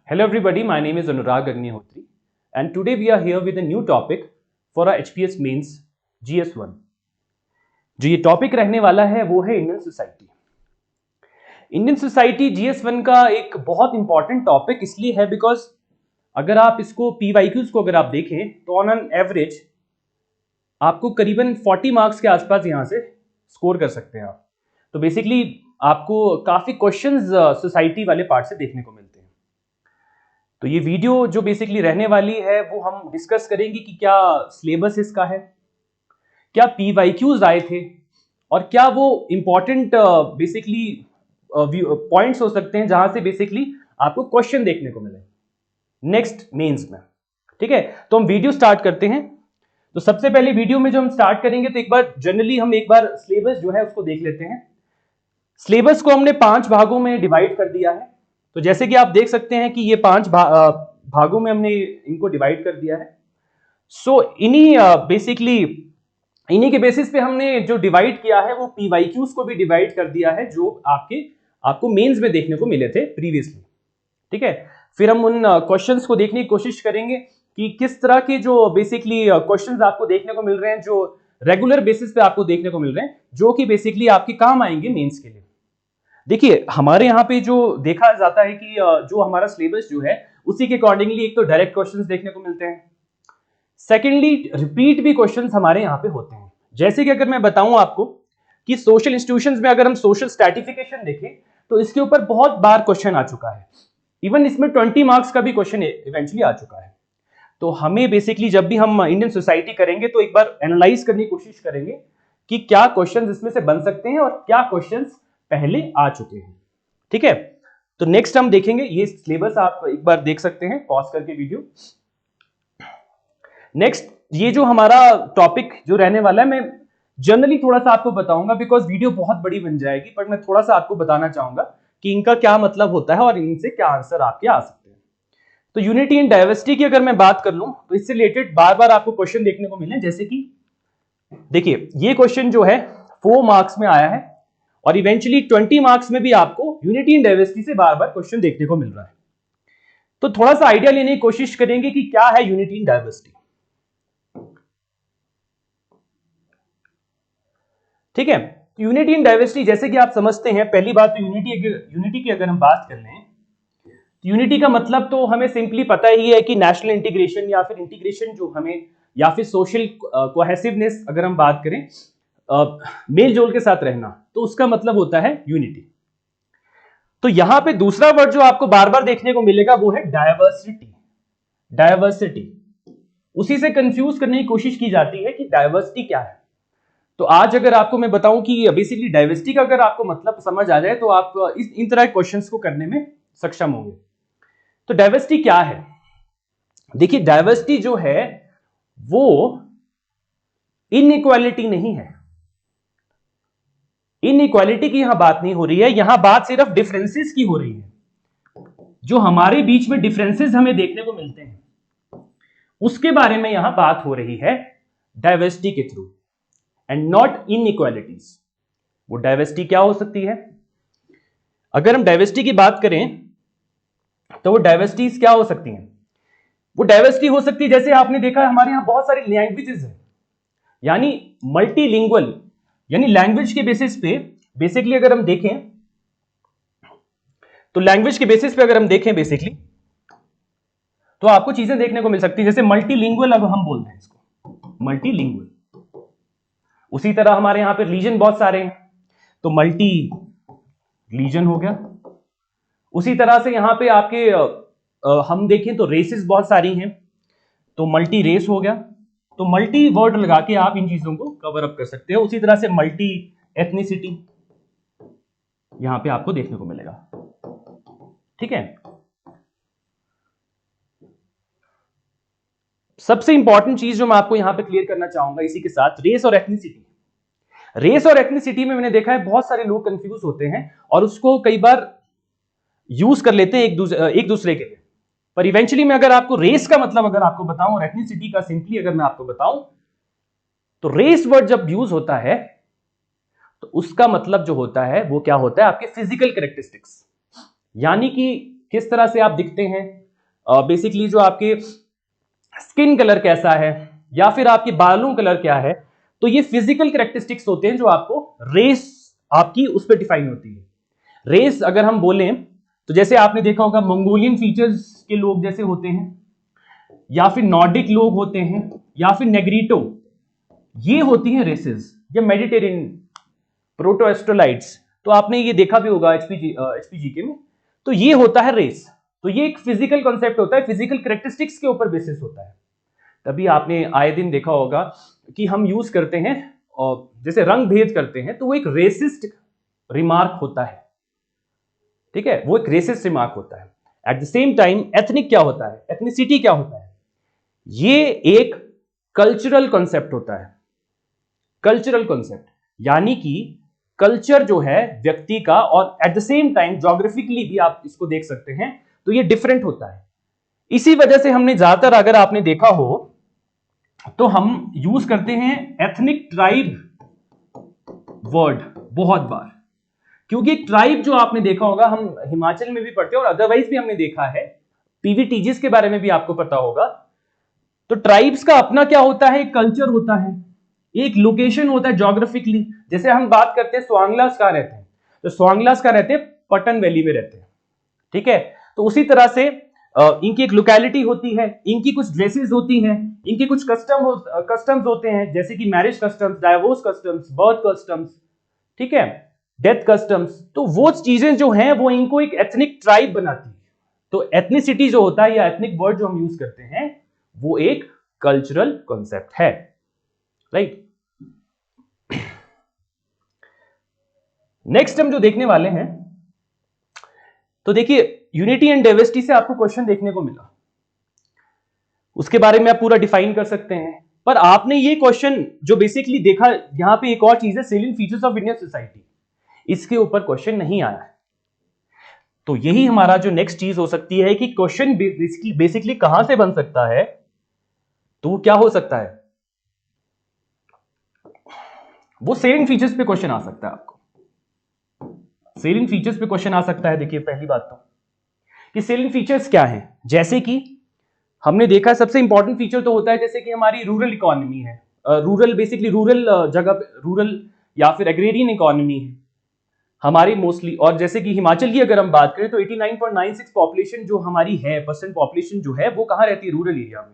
Hello everybody, my name is Anurag Agnihotri and today we are here with a new topic for our HPS Mains GS1। जो ये topic रहने वाला है वो है Indian society. Indian society GS1 का एक बहुत इंपॉर्टेंट टॉपिक इसलिए है बिकॉज अगर आप इसको PYQs को अगर आप देखें तो ऑन एन एवरेज आपको करीबन 40 मार्क्स के आसपास यहाँ से स्कोर कर सकते हैं आप। तो बेसिकली आपको काफ़ी क्वेश्चंस सोसाइटी वाले पार्ट से देखने को मिलते हैं। तो ये वीडियो जो बेसिकली रहने वाली है वो हम डिस्कस करेंगे कि क्या सिलेबस इसका है, क्या PYQs आए थे और क्या वो इंपॉर्टेंट बेसिकली पॉइंट्स हो सकते हैं जहां से बेसिकली आपको क्वेश्चन देखने को मिले नेक्स्ट मेंस में। ठीक है, तो हम वीडियो स्टार्ट करते हैं। तो सबसे पहले वीडियो में जो हम स्टार्ट करेंगे तो एक बार जनरली हम एक बार सिलेबस जो है उसको देख लेते हैं। सिलेबस को हमने 5 भागों में डिवाइड कर दिया है। तो जैसे कि आप देख सकते हैं कि ये 5 भागों में हमने इनको डिवाइड कर दिया है। सो इन्हीं बेसिकली इन्हीं के बेसिस पे हमने जो डिवाइड किया है वो PYQs को भी डिवाइड कर दिया है जो आपको मेंस में देखने को मिले थे प्रीवियसली। ठीक है, फिर हम उन क्वेश्चंस को देखने की कोशिश करेंगे कि किस तरह के जो बेसिकली क्वेश्चंस आपको देखने को मिल रहे हैं, जो रेगुलर बेसिस पे आपको देखने को मिल रहे हैं, जो कि बेसिकली आपके काम आएंगे मेंस के लिए। देखिए, हमारे यहाँ पे जो देखा जाता है कि जो हमारा सिलेबस जो है उसी के अकॉर्डिंगली एक तो डायरेक्ट क्वेश्चंस देखने को मिलते हैं, सेकेंडली रिपीट भी क्वेश्चंस हमारे यहाँ पे होते हैं। जैसे कि अगर मैं बताऊं आपको कि सोशल इंस्टीट्यूशंस में अगर हम सोशल स्ट्रैटिफिकेशन देखें तो इसके ऊपर बहुत बार क्वेश्चन आ चुका है। इवन इसमें 20 मार्क्स का भी क्वेश्चन इवेंचुअली आ चुका है। तो हमें बेसिकली जब भी हम इंडियन सोसाइटी करेंगे तो एक बार एनालाइज करने की कोशिश करेंगे कि क्या क्वेश्चंस इसमें से बन सकते हैं और क्या क्वेश्चंस पहले आ चुके हैं। ठीक है, तो नेक्स्ट हम देखेंगे ये सिलेबस, आप एक बार देख सकते हैं पॉज करके वीडियो। नेक्स्ट ये जो हमारा टॉपिक जो रहने वाला है, मैं जनरली थोड़ा सा आपको बताऊंगा बिकॉज वीडियो बहुत बड़ी बन जाएगी, पर मैं थोड़ा सा आपको बताना चाहूंगा कि इनका क्या मतलब होता है और इनसे क्या आंसर आपके आ सकते हैं। तो यूनिटी एंड डाइवर्सिटी की अगर मैं बात कर लूं तो इससे रिलेटेड बार बार आपको क्वेश्चन देखने को मिले, जैसे कि देखिए ये क्वेश्चन जो है 4 मार्क्स में आया है और इवेंचुअली 20 मार्क्स में भी आपको यूनिटी एंड डाइवर्सिटी से बार बार क्वेश्चन देखने को मिल रहा है। तो थोड़ा सा आइडिया लेने की कोशिश करेंगे कि क्या है यूनिटी एंड डाइवर्सिटी। ठीक है, यूनिटी एंड डाइवर्सिटी जैसे कि आप समझते हैं, पहली बात तो यूनिटी की अगर हम बात कर लें, यूनिटी का मतलब तो हमें सिंपली पता ही है कि नेशनल इंटीग्रेशन या फिर इंटीग्रेशन जो हमें, या फिर सोशल कोहेसिवनेस अगर हम बात करें, मेल जोल के साथ रहना, तो उसका मतलब होता है यूनिटी। तो यहां पे दूसरा वर्ड जो आपको बार बार देखने को मिलेगा वो है डाइवर्सिटी। डाइवर्सिटी उसी से कंफ्यूज करने की कोशिश की जाती है कि डाइवर्सिटी क्या है। तो आज अगर आपको मैं बताऊं कि बेसिकली डाइवर्सिटी का अगर आपको मतलब समझ आ जाए तो आप इन तरह के क्वेश्चंस को करने में सक्षम होंगे। तो डाइवर्सिटी क्या है? देखिए, डाइवर्सिटी जो है वो इनइक्वालिटी नहीं है। इनइक्वालिटी की यहां बात नहीं हो रही है, यहां बात सिर्फ डिफरेंसेस की हो रही है। जो हमारे बीच में डिफरेंसेस हमें देखने को मिलते हैं उसके बारे में यहां बात हो रही है डाइवर्सिटी के थ्रू, एंड नॉट इनइक्वालिटीज। वो डाइवर्सिटी क्या हो सकती है? अगर हम डाइवर्सिटी की बात करें तो वो डाइवर्सिटीज क्या हो सकती हैं? वो डाइवर्सिटी हो सकती है, जैसे आपने देखा है हमारे यहां बहुत सारी लैंग्वेजेस हैं, यानी मल्टीलिंगुअल, यानी लैंग्वेज के बेसिस पे बेसिकली अगर हम देखें तो लैंग्वेज के बेसिस पे अगर हम देखें बेसिकली तो आपको चीजें देखने को मिल सकती है, जैसे मल्टीलिंगुअल, अब हम बोलते हैं इसको मल्टीलिंगुअल। उसी तरह हमारे यहां पे रिलीजन बहुत सारे हैं, तो मल्टी रिलीजन हो गया। उसी तरह से यहां पे आपके हम देखें तो रेसेस बहुत सारी हैं, तो मल्टी रेस हो गया। तो मल्टी वर्ड लगा के आप इन चीजों को कवर अप कर सकते हो। उसी तरह से मल्टी एथनिसिटी यहां पे आपको देखने को मिलेगा। ठीक है, सबसे इंपॉर्टेंट चीज जो मैं आपको यहां पे क्लियर करना चाहूंगा इसी के साथ, रेस और एथनिसिटी। रेस और एथनिसिटी में मैंने देखा है बहुत सारे लोग कंफ्यूज होते हैं और उसको कई बार यूज कर लेते हैं एक दूसरे के लिए, पर इवेंचुअली मैं अगर आपको रेस का मतलब अगर आपको बताऊं और एथनिसिटी का सिंपली अगर मैं आपको बताऊं, तो रेस वर्ड जब यूज होता है तो उसका मतलब जो होता है वो क्या होता है? आपके फिजिकल कैरेक्टरिस्टिक्स, यानी कि किस तरह से आप दिखते हैं, बेसिकली जो आपके स्किन कलर कैसा है या फिर आपके बालों कलर क्या है, तो ये फिजिकल कैरेक्टरिस्टिक्स होते हैं जो आपको रेस आपकी उस पर डिफाइन होती है। रेस अगर हम बोलें तो जैसे आपने देखा होगा मंगोलियन फीचर्स के लोग जैसे होते हैं, या फिर नॉर्डिक लोग होते हैं, या फिर नेग्रीटो, ये होती हैं रेसेस, या मेडिटेरियन प्रोटोएस्ट्रोलाइट्स, तो आपने ये देखा भी होगा एचपीजी के में, तो ये होता है रेस। तो ये एक फिजिकल कॉन्सेप्ट होता है, फिजिकल कैरेक्टरिस्टिक्स के ऊपर बेसिस होता है। तभी आपने आए दिन देखा होगा कि हम यूज करते हैं और जैसे रंग भेद करते हैं तो वो एक रेसिस्ट रिमार्क होता है, ठीक है, वो एक रेसिस्ट रिमार्क होता है। At the same time ethnic क्या होता है, एथनिसिटी क्या होता है, ये एक कल्चरल कॉन्सेप्ट होता है। कल्चरल कॉन्सेप्ट यानी कि कल्चर जो है व्यक्ति का, और at the same time geographically भी आप इसको देख सकते हैं, तो ये डिफरेंट होता है। इसी वजह से हमने ज्यादातर, अगर आपने देखा हो तो हम यूज करते हैं एथनिक ट्राइब वर्ड बहुत बार, क्योंकि ट्राइब जो आपने देखा होगा, हम हिमाचल में भी पढ़ते हैं और अदरवाइज भी हमने देखा है, पीवीटीजीस के बारे में भी आपको पता होगा। तो ट्राइब्स का अपना क्या होता है, एक कल्चर होता है, एक लोकेशन होता है ज्योग्राफिकली। जैसे हम बात करते हैं स्वांगलास कहां रहते हैं, तो स्वांगलास कहां रहते हैं, पटन वैली में रहते हैं, ठीक है। तो उसी तरह से इनकी एक लोकेलिटी होती है, इनकी कुछ ड्रेसेस होती हैं, इनके कुछ कस्टम्स होते हैं, जैसे कि marriage customs, divorce customs, birth customs, ठीक है, डेथ कस्टम्स। तो वो चीजें जो हैं वो इनको एक एथनिक ट्राइब बनाती है। तो एथनिसिटी जो होता है या एथनिक वर्ड जो हम यूज करते हैं वो एक कल्चरल कॉन्सेप्ट है, राइट। नेक्स्ट हम जो देखने वाले हैं, तो देखिए यूनिटी एंड डाइवर्सिटी से आपको क्वेश्चन देखने को मिला, उसके बारे में आप पूरा डिफाइन कर सकते हैं, पर आपने ये क्वेश्चन जो बेसिकली देखा, यहां पे एक और चीज है salient features of Indian society, इसके ऊपर क्वेश्चन नहीं आया है। तो यही हमारा जो नेक्स्ट चीज हो सकती है कि क्वेश्चन बेसिकली कहां से बन सकता है, तो वो क्या हो सकता है, वो सेलियंट फीचर्स पे क्वेश्चन आ सकता है। आपको सेलियंट फीचर्स पे क्वेश्चन आ सकता है। देखिए पहली बात तो कि सेलियंट फीचर्स क्या हैं, जैसे कि हमने देखा सबसे इंपॉर्टेंट फीचर तो होता है जैसे कि हमारी रूरल इकोनॉमी है, रूरल बेसिकली रूरल जगह पे, रूरल या फिर एग्रेरियन इकोनॉमी है हमारी मोस्टली। और जैसे कि हिमाचल की अगर हम बात करें तो 89.96 पॉपुलेशन जो हमारी है, परसेंट पॉपुलेशन जो है वो कहां रहती है, रूरल एरिया में,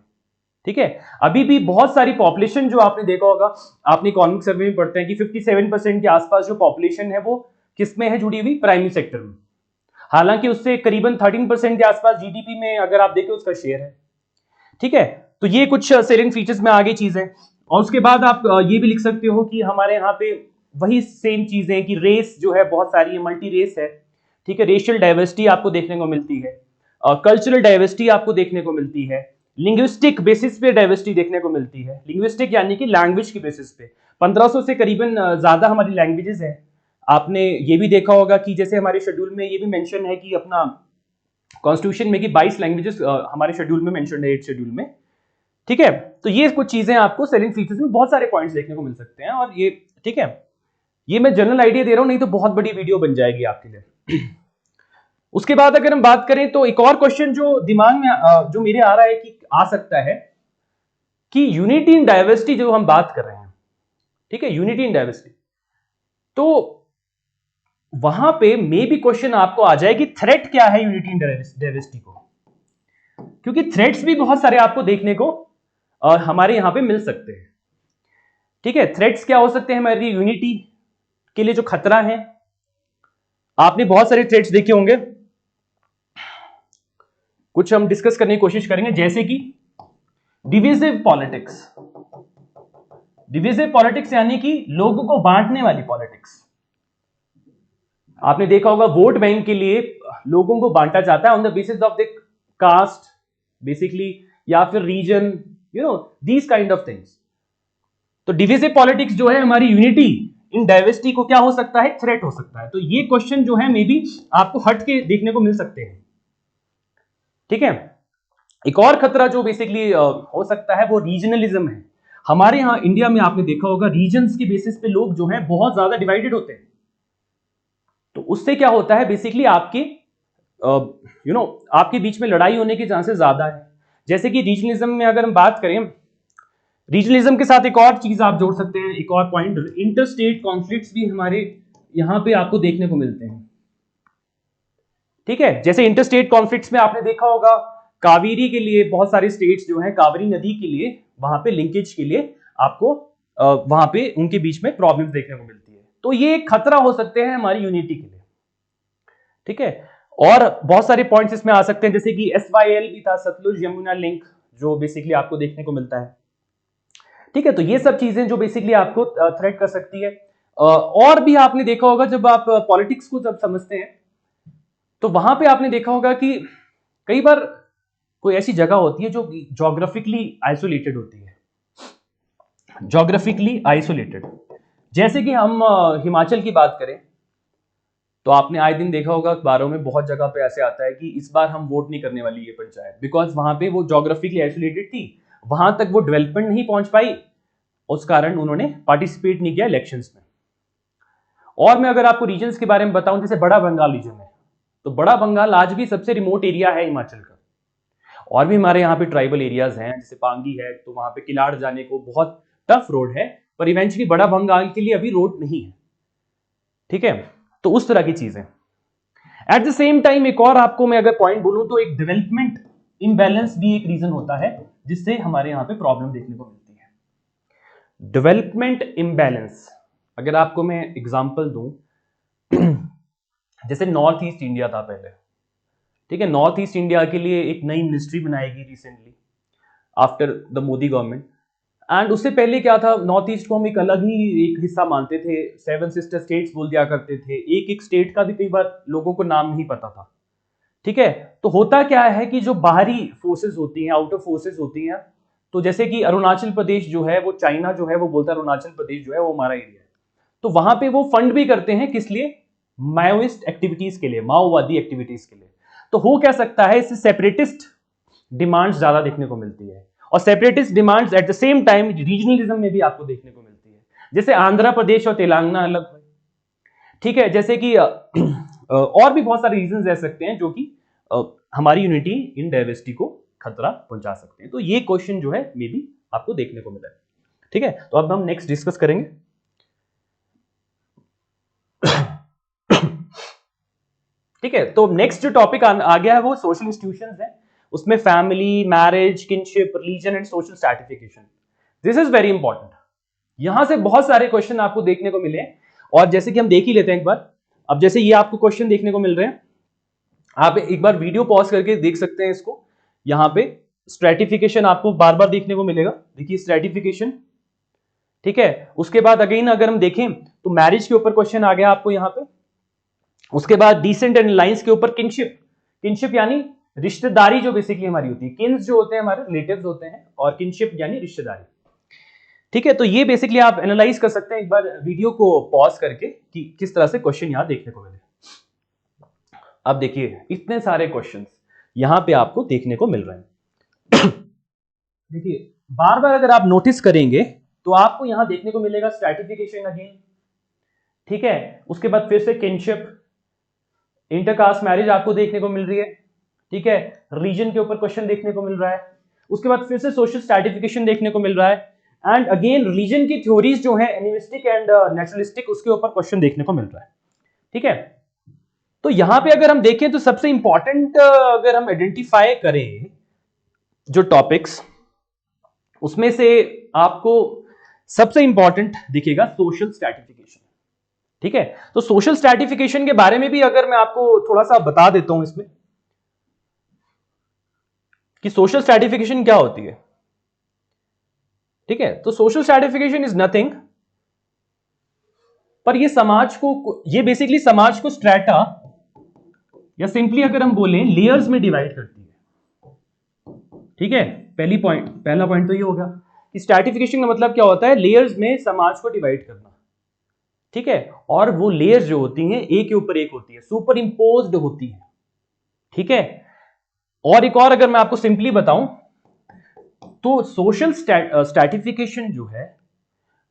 ठीक है। अभी भी बहुत सारी पॉपुलेशन जो आपने देखा होगा, आपने इकोनॉमिक सर्वे में पढ़ते हैं कि 57% के आसपास जो पॉपुलेशन है वो किसमें है जुड़ी हुई, प्राइमरी सेक्टर में। हालांकि उससे करीबन 13% के आसपास जीडीपी में अगर आप देखें उसका शेयर है, ठीक है। तो ये कुछ सेलियंट फीचर्स में आगे चीजें। और उसके बाद आप ये भी लिख सकते हो कि हमारे यहाँ पे वही सेम चीजें कि रेस जो है बहुत सारी है, मल्टी रेस है, ठीक है, रेशियल डाइवर्सिटी आपको देखने को मिलती है, कल्चरल डाइवर्सिटी आपको देखने को मिलती है, लिंग्विस्टिक बेसिस पे डाइवर्सिटी देखने को मिलती है। लिंग्विस्टिक यानी कि लैंग्वेज की बेसिस पे 1500 से करीबन ज्यादा हमारी लैंग्वेजेस हैं। आपने ये भी देखा होगा कि जैसे हमारे शेड्यूल में ये भी मेंशन है कि अपना कॉन्स्टिट्यूशन में कि 22 लैंग्वेजेस हमारे शेड्यूल में मेंशन है, 8 शेड्यूल में, ठीक है। तो ये कुछ चीजें आपको सेलियंट फीचर्स में बहुत सारे पॉइंट्स देखने को मिल सकते हैं, और ये ठीक है, ये मैं जनरल आइडिया दे रहा हूं, नहीं तो बहुत बड़ी वीडियो बन जाएगी आपके लिए। उसके बाद अगर हम बात करें तो एक और क्वेश्चन जो दिमाग में जो मेरे आ रहा है कि आ सकता है कि यूनिटी इन डाइवर्सिटी जो हम बात कर रहे हैं, ठीक है, यूनिटी इन डाइवर्सिटी, तो वहां पे मे भी क्वेश्चन आपको आ जाए कि थ्रेट क्या है यूनिटी इन डाइवर्सिटी को, क्योंकि थ्रेट्स भी बहुत सारे आपको देखने को हमारे यहां पे मिल सकते हैं, ठीक है। थ्रेट्स क्या हो सकते हैं हमारी यूनिटी के लिए जो खतरा है, आपने बहुत सारे थ्रेट्स देखे होंगे, कुछ हम डिस्कस करने की कोशिश करेंगे, जैसे कि डिविजिव पॉलिटिक्स। डिविजिव पॉलिटिक्स यानी कि लोगों को बांटने वाली पॉलिटिक्स। आपने देखा होगा वोट बैंक के लिए लोगों को बांटा जाता है on the basis of the caste basically, या फिर region, you know these kind of things. तो डिविजिव पॉलिटिक्स जो है हमारी यूनिटी इन डाइवर्सिटी को क्या हो सकता है, थ्रेट हो सकता है। तो ये क्वेश्चन जो है मे बी आपको हट के देखने को मिल सकते हैं, ठीक है। एक और खतरा जो बेसिकली हो सकता है वो रीजनलिज्म है। हमारे यहां इंडिया में आपने देखा होगा रीजन्स के बेसिस पे लोग जो हैं बहुत ज्यादा डिवाइडेड होते हैं। तो उससे क्या होता है बेसिकली आपकी आपके बीच में लड़ाई होने के चांसेस ज्यादा है। जैसे कि रीजनलिज्म में अगर हम बात करें, रीजनलिज्म के साथ एक और चीज आप जोड़ सकते हैं, एक और पॉइंट, इंटर स्टेट कॉन्फ्लिक्ट्स भी हमारे यहां पे आपको देखने को मिलते हैं। ठीक है, जैसे इंटर स्टेट कॉन्फ्लिक्ट्स में आपने देखा होगा कावेरी के लिए बहुत सारे स्टेट्स जो हैं कावेरी नदी के लिए वहां पे लिंकेज के लिए आपको वहां पे उनके बीच में प्रॉब्लम्स देखने को मिलती है। तो ये एक खतरा हो सकते हैं हमारी यूनिटी के लिए। ठीक है, और बहुत सारे पॉइंट्स इसमें आ सकते हैं, जैसे कि SYL भी था, सतलुज यमुना लिंक, जो बेसिकली आपको देखने को मिलता है। ठीक है, तो ये सब चीजें जो बेसिकली आपको थ्रेट कर सकती है। और भी आपने देखा होगा जब आप पॉलिटिक्स को जब समझते हैं तो वहां पे आपने देखा होगा कि कई बार कोई ऐसी जगह होती है जो ज्योग्राफिकली आइसोलेटेड होती है, ज्योग्राफिकली आइसोलेटेड। जैसे कि हम हिमाचल की बात करें तो आपने आए दिन देखा होगा अखबारों में बहुत जगह पे ऐसे आता है कि इस बार हम वोट नहीं करने वाली ये पंचायत, बिकॉज वहां पे वो ज्योग्राफिकली आइसोलेटेड थी, वहां तक वो डेवलपमेंट नहीं पहुंच पाई, उस कारण उन्होंने पार्टिसिपेट नहीं किया इलेक्शंस में। और मैं अगर आपको रीजन्स के बारे में बताऊं, जैसे बड़ा बंगाल रीजन है, तो बड़ा बंगाल आज भी सबसे रिमोट एरिया है हिमाचल का। और भी हमारे यहाँ पे ट्राइबल एरियाज हैं, जैसे पांगी है, तो वहां पे किलाड़ जाने को बहुत टफ रोड है, पर इवेंचुअली बड़ा बंगाल के लिए अभी रोड नहीं है। ठीक है, तो उस तरह की चीजें। एट द सेम टाइम एक और आपको मैं अगर पॉइंट बोलूं तो एक डेवलपमेंट इम्बैलेंस भी एक रीजन होता है जिससे हमारे यहाँ पे प्रॉब्लम देखने को मिलती है। डेवलपमेंट इम्बैलेंस, अगर आपको मैं एग्जांपल दूं, जैसे नॉर्थ ईस्ट इंडिया था पहले। ठीक है, नॉर्थ ईस्ट इंडिया के लिए एक नई मिनिस्ट्री बनाई गई recently after the Modi government, and उससे पहले क्या था, नॉर्थ ईस्ट को हम एक अलग ही एक हिस्सा मानते थे, 7 सिस्टर स्टेट्स बोल दिया करते थे, एक एक स्टेट का भी कई बार लोगों को नाम नहीं पता था। ठीक है, तो होता क्या है कि जो बाहरी फोर्सेस होती हैं, आउटर फोर्सेस होती हैं, तो जैसे कि अरुणाचल प्रदेश जो है वो चाइना जो है वो बोलता है अरुणाचल प्रदेश जो है वो हमारा एरिया है, तो वहां पे वो फंड भी करते हैं, किस लिए, माओइस्ट एक्टिविटीज के लिए, माओवादी एक्टिविटीज के लिए। तो हो क्या सकता है, इससे सेपरेटिस्ट डिमांड्स ज्यादा देखने को मिलती है, और separatist demands at the same time regionalism में भी आपको देखने को मिलती है, जैसे आंध्र प्रदेश और तेलंगाना अलग। ठीक है, जैसे कि और भी बहुत सारे रीजंस रह सकते हैं जो कि हमारी यूनिटी इन डाइवर्सिटी को खतरा पहुंचा सकते हैं। तो ये क्वेश्चन जो है मे बी आपको देखने को मिला है। ठीक है, तो अब हम नेक्स्ट डिस्कस करेंगे। ठीक है, तो नेक्स्ट जो टॉपिक आ गया है वो सोशल इंस्टीट्यूशंस है, उसमें family, marriage, kinship, religion and social stratification. This is very important. यहां से बहुत सारे क्वेश्चन आपको देखने को मिले, और जैसे कि हम देख ही लेते हैं एक बार। अब जैसे ये आपको क्वेश्चन देखने को मिल रहे हैं, आप एक बार वीडियो पॉज करके देख सकते हैं इसको। यहां पे स्ट्रैटिफिकेशन आपको बार बार देखने को मिलेगा, देखिए स्ट्रैटिफिकेशन। ठीक है, उसके बाद अगेन अगर हम देखें तो मैरिज के ऊपर क्वेश्चन आ गया आपको यहां पे। उसके बाद डिसेंट एंड लाइंस के ऊपर किनशिप, किनशिप यानी रिश्तेदारी जो बेसिकली हमारी होती है, किन्स जो होते हैं हमारे रिलेटिव्स होते हैं, और किनशिप यानी रिश्तेदारी। ठीक है, तो ये बेसिकली आप एनालाइज कर सकते हैं एक बार वीडियो को पॉज करके कि किस तरह से क्वेश्चन यहां देखने को मिले। अब देखिए इतने सारे क्वेश्चंस यहां पे आपको देखने को मिल रहे हैं। देखिए बार बार अगर आप नोटिस करेंगे तो आपको यहां देखने को मिलेगा स्ट्रैटिफिकेशन अगेन। ठीक है, उसके बाद फिर से किनशिप, इंटरकास्ट मैरिज आपको देखने को मिल रही है। ठीक है, रिलीजन के ऊपर क्वेश्चन देखने को मिल रहा है। उसके बाद फिर से सोशल स्ट्रैटिफिकेशन देखने को मिल रहा है, एंड अगेन रिलीजन की थ्योरीज जो है एनिमिस्टिक एंड नेचुरलिस्टिक, उसके ऊपर क्वेश्चन देखने को मिल रहा है। ठीक है, तो यहां पे अगर हम देखें तो सबसे इंपॉर्टेंट अगर हम आइडेंटिफाई करें जो टॉपिक्स, उसमें से आपको सबसे इंपॉर्टेंट दिखेगा सोशल स्ट्रैटिफिकेशन। ठीक है, तो सोशल स्ट्रैटिफिकेशन के बारे में भी अगर मैं आपको थोड़ा सा बता देता हूं इसमें कि सोशल स्ट्रैटिफिकेशन क्या होती है। ठीक है, तो सोशल स्ट्रैटिफिकेशन इज नथिंग, पर ये समाज को, ये बेसिकली समाज को स्ट्रैटा या सिंपली अगर हम बोलें लेयर्स में डिवाइड करती है। ठीक है, पहला पॉइंट तो ये होगा कि स्ट्रैटिफिकेशन का मतलब क्या होता है, लेयर्स में समाज को डिवाइड करना। ठीक है, और वो लेयर्स जो होती हैं एक के ऊपर एक होती है, सुपर इंपोज्ड होती है। ठीक है, और एक और अगर मैं आपको सिंपली बताऊं तो सोशल स्ट्रैटिफिकेशन जो है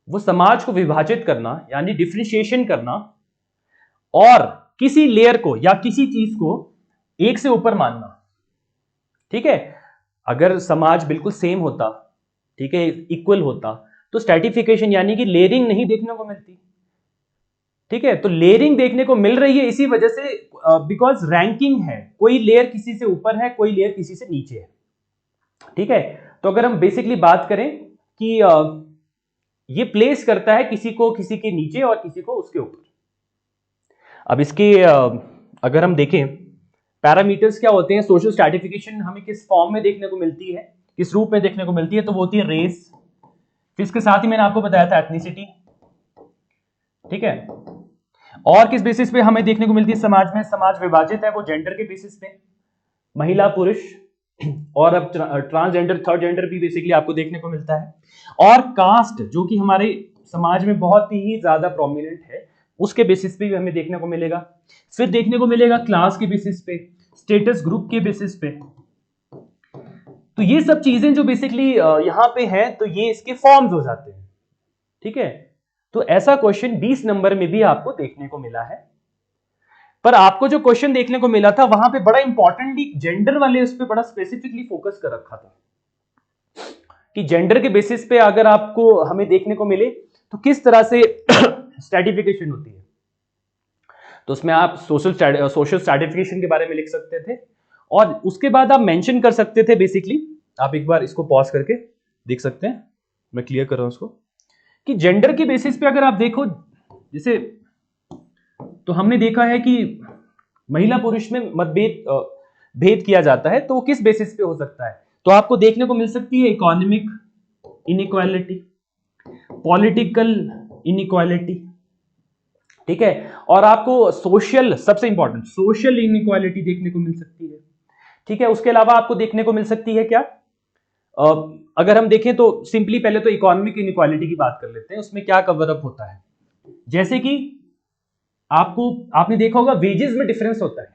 वो समाज को विभाजित करना यानी डिफरेंशिएशन करना, और किसी लेयर को या किसी चीज को एक से ऊपर मानना, ठीक है। अगर समाज बिल्कुल सेम होता, ठीक है, इक्वल होता, तो स्ट्रैटिफिकेशन यानी कि लेयरिंग नहीं देखने को मिलती, ठीक है। तो लेयरिंग देखने को मिल रही है इसी वजह से, बिकॉज रैंकिंग है, कोई लेयर किसी से ऊपर है, कोई लेयर किसी से नीचे है, ठीक है। तो अगर हम बेसिकली बात करें कि ये प्लेस करता है किसी को किसी के नीचे और किसी को उसके ऊपर। अब इसके अगर हम देखें पैरामीटर्स क्या होते हैं, सोशल स्ट्रैटिफिकेशन हमें किस फॉर्म में देखने को मिलती है, किस रूप में देखने को मिलती है, तो वो होती है रेस, फिर इसके साथ ही मैंने आपको बताया था एथनिसिटी, ठीक है। और किस बेसिस पे हमें देखने को मिलती है समाज में, समाज विभाजित है वो जेंडर के बेसिस पे, महिला पुरुष, और अब ट्रांसजेंडर थर्ड जेंडर भी बेसिकली आपको देखने को मिलता है, और कास्ट जो कि हमारे समाज में बहुत ही ज्यादा प्रोमिनेंट है, उसके बेसिस पे भी हमें देखने को मिलेगा। फिर देखने को मिलेगा क्लास के बेसिस पे, स्टेटस ग्रुप के बेसिस पे। तो ये सब चीजें जो बेसिकली यहां पे है, तो ये इसके फॉर्म्स हो जाते हैं, ठीक है। तो ऐसा क्वेश्चन 20 नंबर में भी आपको देखने को मिला है, पर आपको जो क्वेश्चन देखने को मिला था वहां पे बड़ा इंपॉर्टेंटली जेंडर वाले उस पर बड़ा स्पेसिफिकली फोकस कर रखा था कि जेंडर के बेसिस पे अगर आपको हमें देखने को मिले तो किस तरह से स्ट्रैटिफिकेशन होती है। तो उसमें आप सोशल स्ट्रैटिफिकेशन के बारे में लिख सकते थे, और उसके बाद आप मेंशन कर सकते थे बेसिकली, आप एक बार इसको पॉज करके देख सकते हैं, मैं क्लियर कर रहा हूं उसको, कि जेंडर के बेसिस पे अगर आप देखो, जैसे तो हमने देखा है कि महिला पुरुष में मतभेद भेद किया जाता है, तो वो किस बेसिस पे हो सकता है, तो आपको देखने को मिल सकती है इकोनॉमिक इनइक्वालिटी, पॉलिटिकल इनइक्वालिटी, ठीक है, और आपको सोशल, सबसे इंपॉर्टेंट सोशल इनइक्वालिटी देखने को मिल सकती है, ठीक है। उसके अलावा आपको देखने को मिल सकती है क्या, अगर हम देखें तो सिंपली पहले तो इकोनॉमिक इनइक्वालिटी की बात कर लेते हैं, उसमें क्या कवर अप होता है, जैसे कि आपने देखा होगा वेजेस में डिफरेंस होता है,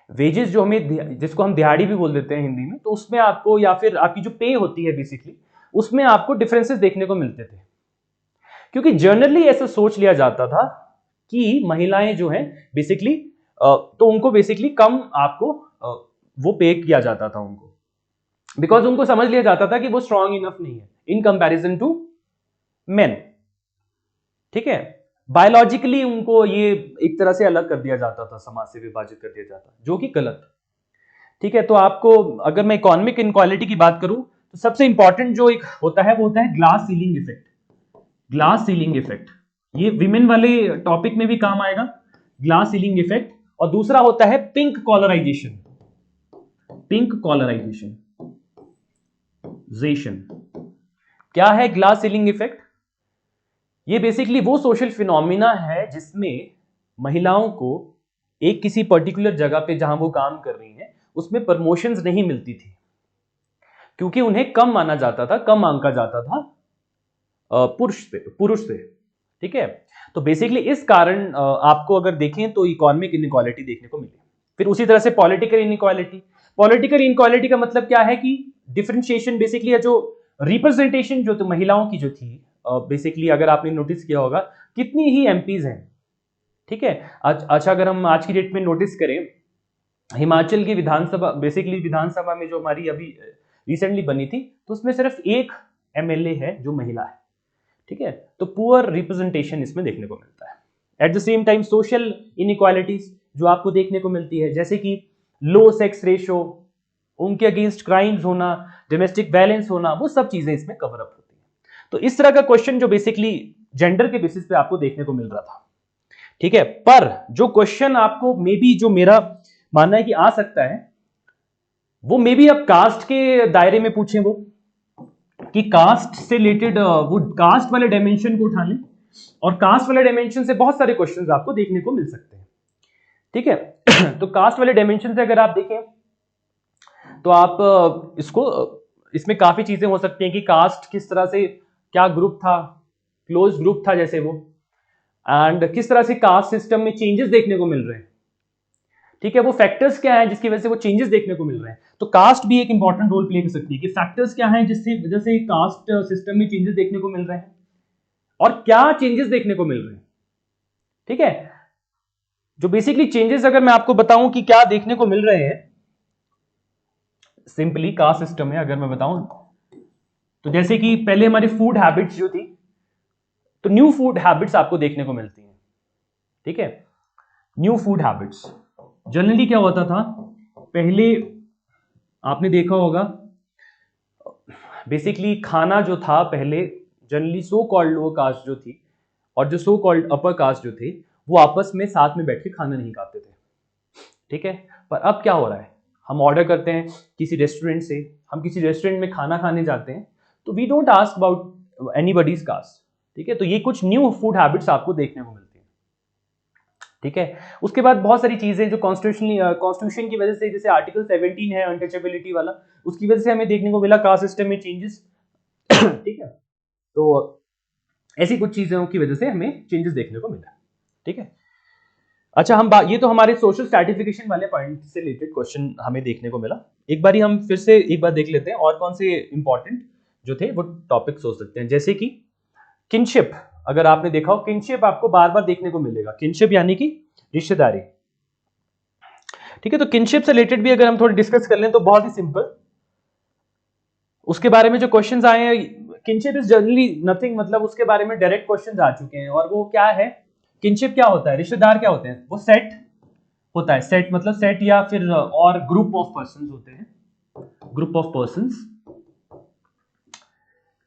वेजेस जो हमें, जिसको हम दिहाड़ी भी बोल देते हैं हिंदी में, तो उसमें आपको, या फिर आपकी जो पे होती है बेसिकली, उसमें आपको डिफरेंसेस देखने को मिलते थे, क्योंकि जनरली ऐसा सोच लिया जाता था कि महिलाएं जो हैं बेसिकली, तो उनको बेसिकली कम आपको वो पे किया जाता था उनको, बिकॉज उनको समझ लिया जाता था कि वो स्ट्रांग इनफ नहीं है इन कंपैरिजन टू मेन, ठीक है। बायोलॉजिकली उनको ये एक तरह से अलग कर दिया जाता था, समाज से विभाजित कर दिया जाता, जो कि गलत, ठीक है। तो आपको, अगर मैं इकोनॉमिक इनक्वालिटी की बात करूं, तो सबसे इंपॉर्टेंट जो एक होता है वो होता है glass ceiling effect, glass ceiling effect, ये विमेन वाले टॉपिक में भी काम आएगा, ग्लास सीलिंग इफेक्ट। और दूसरा होता है पिंक कॉलराइजेशन, पिंक कॉलराइजेशन क्या है ग्लास सीलिंग इफेक्ट, ये बेसिकली वो सोशल फिनोमिना है जिसमें महिलाओं को एक किसी पर्टिकुलर जगह पे जहां वो काम कर रही हैं उसमें प्रमोशंस नहीं मिलती थी, क्योंकि उन्हें कम माना जाता था, कम आंका जाता था पुरुष से, ठीक है। तो बेसिकली इस कारण आपको अगर देखें तो इकोनॉमिक इनइक्वालिटी देखने को मिली। फिर उसी तरह से पॉलिटिकल इनइक्वालिटी, पॉलिटिकल इनइक्वालिटी का मतलब क्या है कि डिफरेंशिएशन बेसिकली, जो रिप्रेजेंटेशन जो तो महिलाओं की जो थी, बेसिकली अगर आपने नोटिस किया होगा कितनी ही एमपीज हैं, ठीक है। अच्छा, अगर हम आज की डेट में नोटिस करें, हिमाचल की विधानसभा, बेसिकली विधानसभा में जो हमारी अभी रिसेंटली बनी थी, तो उसमें सिर्फ एक एमएलए है जो महिला है, ठीक है। तो पुअर रिप्रेजेंटेशन इसमें देखने को मिलता है। At the same time social inequalities जो आपको देखने को मिलती है, जैसे कि लो सेक्स रेशो, उनके अगेंस्ट क्राइम्स होना, डोमेस्टिक वायलेंस होना, वो सब चीजें इसमें कवर अप होती है। तो इस तरह का क्वेश्चन जो बेसिकली जेंडर के बेसिस पे आपको देखने को मिल रहा था, ठीक है। पर जो क्वेश्चन आपको मे बी, जो मेरा मानना है कि आ सकता है, वो मे बी अब कास्ट के दायरे में पूछें, वो कि कास्ट से रिलेटेड, वो कास्ट वाले डायमेंशन को उठा लें, और कास्ट वाले डायमेंशन से बहुत सारे क्वेश्चंस आपको देखने को मिल सकते हैं, ठीक है। तो कास्ट वाले डायमेंशन से अगर आप देखें तो आप इसमें काफी चीजें हो सकती हैं कि कास्ट किस तरह से, क्या ग्रुप था, क्लोज ग्रुप था जैसे वो, एंड किस तरह से कास्ट सिस्टम में चेंजेस देखने को मिल रहे हैं, ठीक है। वो फैक्टर्स क्या हैं जिसकी वजह से वो चेंजेस देखने को मिल रहे हैं। तो कास्ट भी एक इंपॉर्टेंट रोल प्ले कर सकती है कि फैक्टर्स क्या हैं जिससे वजह से कास्ट सिस्टम में चेंजेस देखने को मिल रहे हैं, और क्या चेंजेस देखने को मिल रहे हैं, ठीक है। जो बेसिकली चेंजेस अगर मैं आपको बताऊं कि क्या देखने को मिल रहे हैं, सिंपली कास्ट सिस्टम है अगर मैं बताऊं तो, जैसे कि पहले हमारी फूड हैबिट्स जो थी, तो न्यू फूड हैबिट्स आपको देखने को मिलती हैं। ठीक है, न्यू फूड हैबिट्स जनरली क्या होता था पहले, आपने देखा होगा बेसिकली खाना जो था पहले, generally so called lower caste जो थी और जो सो कॉल्ड अपर कास्ट जो थे, वो आपस में साथ में बैठ के खाना नहीं खाते थे। ठीक है, पर अब क्या हो रहा है, हम ऑर्डर करते हैं किसी रेस्टोरेंट से, हम किसी रेस्टोरेंट में खाना खाने जाते हैं, तो we don't ask about anybody's caste. ठीक है, तो ये कुछ न्यू फूड हैबिट्स आपको देखने को मिलती हैं। ठीक है, उसके बाद बहुत सारी चीजें जो कॉन्स्टिट्यूशन की वजह से, जैसे आर्टिकल 17 है अनटचेबिलिटी वाला, उसकी वजह से हमें देखने को मिला कास्ट सिस्टम में चेंजेस। ठीक है, तो ऐसी कुछ चीजों की वजह से हमें चेंजेस देखने को मिला। ठीक है, अच्छा हम ये तो हमारे सोशल स्ट्रैटिफिकेशन वाले पॉइंट से रिलेटेड क्वेश्चन हमें देखने को मिला। एक बारी हम फिर से एक बार देख लेते हैं और कौन से इंपॉर्टेंट जो थे वो टॉपिक सोच सकते हैं। जैसे कि किनशिप, अगर आपने देखा हो किनशिप आपको बार बार देखने को मिलेगा, किनशिप यानी कि रिश्तेदारी। ठीक है, तो किनशिप से रिलेटेड भी अगर हम थोड़ी डिस्कस कर लें तो बहुत ही सिंपल, उसके बारे में जो क्वेश्चंस आए हैं, किनशिप इज जनरली नथिंग, मतलब उसके बारे में डायरेक्ट क्वेश्चंस आ चुके हैं, और वो क्या है, किनशिप क्या होता है, रिश्तेदार क्या होते हैं, वो सेट होता है, सेट मतलब सेट या फिर और ग्रुप ऑफ पर्संस होते हैं, ग्रुप ऑफ पर्संस।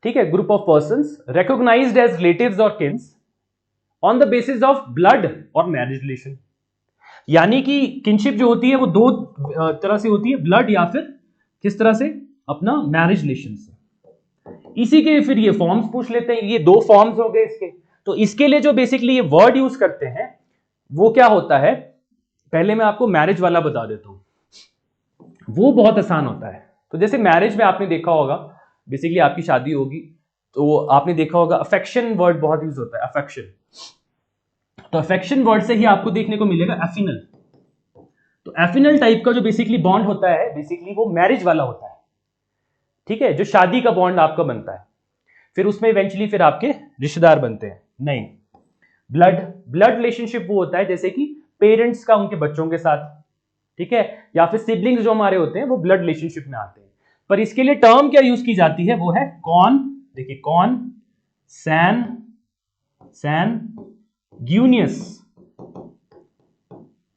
ठीक है, group of persons recognized as relatives और kins on the basis of blood और मैरिज रिलेशन। यानी कि किनशिप जो होती है वो दो तरह से होती है, ब्लड या फिर किस तरह से, अपना मैरिज रिलेशन से। इसी के फिर ये फॉर्म्स पूछ लेते हैं, ये दो फॉर्म्स हो गए इसके। तो इसके लिए जो बेसिकली ये वर्ड यूज करते हैं वो क्या होता है, पहले मैं आपको मैरिज वाला बता देता हूं, वो बहुत आसान होता है। तो जैसे मैरिज में आपने देखा होगा, बेसिकली आपकी शादी होगी तो आपने देखा होगा अफेक्शन वर्ड बहुत यूज होता है, अफेक्शन। तो अफेक्शन वर्ड से ही आपको देखने को मिलेगा एफिनल। तो एफिनल टाइप का जो बेसिकली बॉन्ड होता है, बेसिकली वो मैरिज वाला होता है। ठीक है, जो शादी का बॉन्ड आपका बनता है, फिर उसमें इवेंचुअली फिर आपके रिश्तेदार बनते हैं। नहीं, ब्लड ब्लड रिलेशनशिप वो होता है जैसे कि पेरेंट्स का उनके बच्चों के साथ, ठीक है, या फिर सिबलिंग्स जो हमारे होते हैं वो ब्लड रिलेशनशिप में आते हैं। पर इसके लिए टर्म क्या यूज की जाती है, वो है कॉन, देखिए कॉन सैन सैन ग्यूनियस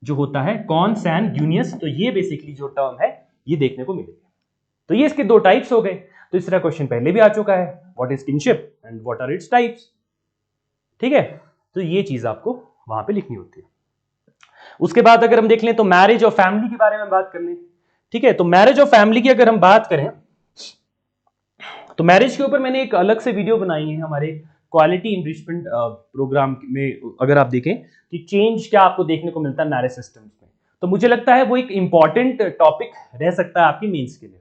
जो होता है, कॉन सैन ग्यूनियस। तो ये बेसिकली जो टर्म है ये देखने को मिलेगी। तो ये इसके दो टाइप्स हो गए। तो इस तरह क्वेश्चन पहले भी आ चुका है, what is kinship and what are its types. ठीक है, तो ये चीज आपको वहां पे लिखनी होती है। उसके बाद अगर हम देख लें तो मैरिज और फैमिली के बारे में बात कर लें। ठीक है, तो मैरिज और फैमिली की अगर हम बात करें तो मैरिज के ऊपर मैंने एक अलग से वीडियो बनाई है हमारे क्वालिटी इनरिचमेंट प्रोग्राम में। अगर आप देखें कि चेंज क्या आपको देखने को मिलता है मैरिज सिस्टम्स में, तो मुझे लगता है वो एक इंपॉर्टेंट टॉपिक रह सकता है आपकी मेंस के लिए।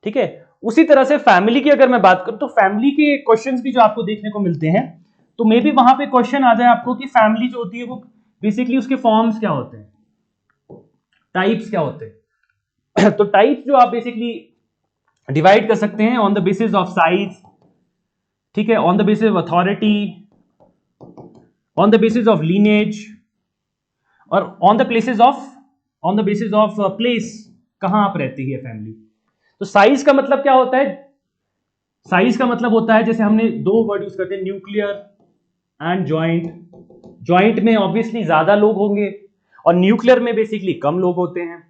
ठीक है, उसी तरह से फैमिली की अगर मैं बात करूं तो फैमिली के क्वेश्चंस भी जो आपको देखने को मिलते हैं, तो मे बी वहां पे क्वेश्चन आ जाए आपको कि फैमिली जो होती है वो बेसिकली उसके फॉर्म्स क्या होते हैं, टाइप्स क्या होते हैं। तो टाइप्स जो आप बेसिकली डिवाइड कर सकते हैं on the basis of size, ठीक है, on the basis of authority, on the basis of lineage, और on the basis of place, कहां आप रहती है फैमिली। तो साइज का मतलब क्या होता है, साइज का मतलब होता है, जैसे हमने दो वर्ड यूज करते हैं, न्यूक्लियर एंड जॉइंट। जॉइंट में ऑब्वियसली ज्यादा लोग होंगे और न्यूक्लियर में बेसिकली कम लोग होते हैं।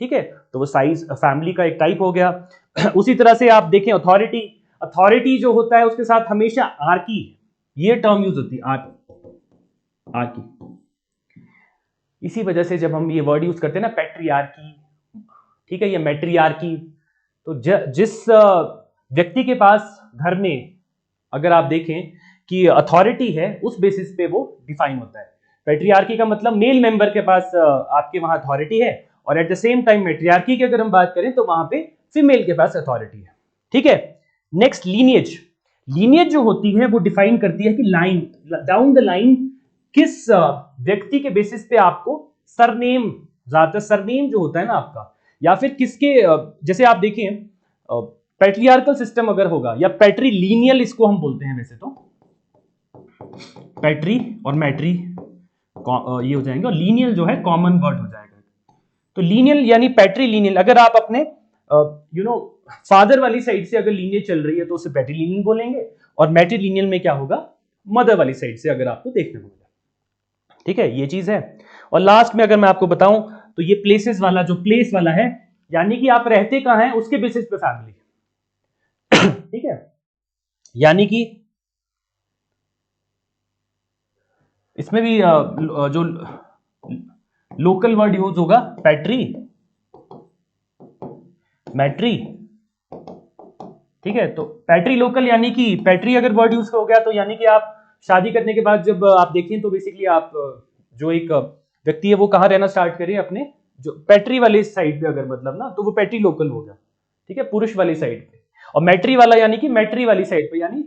ठीक है, तो वो साइज फैमिली का एक टाइप हो गया। उसी तरह से आप देखें अथॉरिटी, अथॉरिटी जो होता है उसके साथ हमेशा आर्की, ये टर्म यूज होती है, आर्की। इसी वजह से जब हम ये वर्ड यूज करते हैं ना, पैट्रियार्की, ठीक है, या मैट्रियार्की, तो जिस व्यक्ति के पास घर में अगर आप देखें कि अथॉरिटी है, उस बेसिस पे वो डिफाइन होता है। पैट्रियार्की का मतलब मेल मेंबर के पास आपके वहां अथॉरिटी है, और एट द सेम टाइम मैट्रियार्की की अगर हम बात करें तो वहां पे फीमेल के पास अथॉरिटी है। ठीक है, नेक्स्ट लीनिएज। लीनिएज जो होती है वो डिफाइन करती है कि लाइन, डाउन द लाइन किस व्यक्ति के बेसिस पे आपको सरनेम, ज्यादातर सरनेम जो होता है ना आपका, या फिर किसके जैसे आप देखें पैट्रियार्कल सिस्टम अगर होगा, या पैट्रीलीनियल इसको हम बोलते हैं वैसे तो, पैट्री और मैट्री ये हो जाएंगे और लीनियल जो है कॉमन वर्ड हो जाएगा। तो लीनियल यानी पैट्रीलिनियल, अगर आप अपने फादर वाली साइड से अगर लीनियर चल रही है तो उसे पैट्रीलिनियल बोलेंगे, और मैट्रीलिनियल में क्या होगा, मदर वाली साइड से अगर आपको देखने को मिले। ठीक है, ये चीज है। और लास्ट में अगर मैं आपको बताऊं तो ये प्लेसेस वाला, जो प्लेस वाला है यानी कि आप रहते कहां हैं उसके बेसिस पे फैमिली। ठीक है, यानी कि इसमें भी जो लोकल वर्ड यूज होगा पैट्री, मैट्री। ठीक है, तो पैट्री लोकल यानी कि पैट्री अगर वर्ड यूज हो गया तो यानी कि आप शादी करने के बाद जब आप देखें तो बेसिकली आप जो एक व्यक्ति है वो कहाँ रहना स्टार्ट करे, अपने जो पैट्री वाली साइड पे अगर मतलब ना, तो वो पैट्री लोकल हो गया। ठीक है, पुरुष वाली साइड पे। और मैट्री वाला यानी कि मैट्री वाली साइड पे, यानी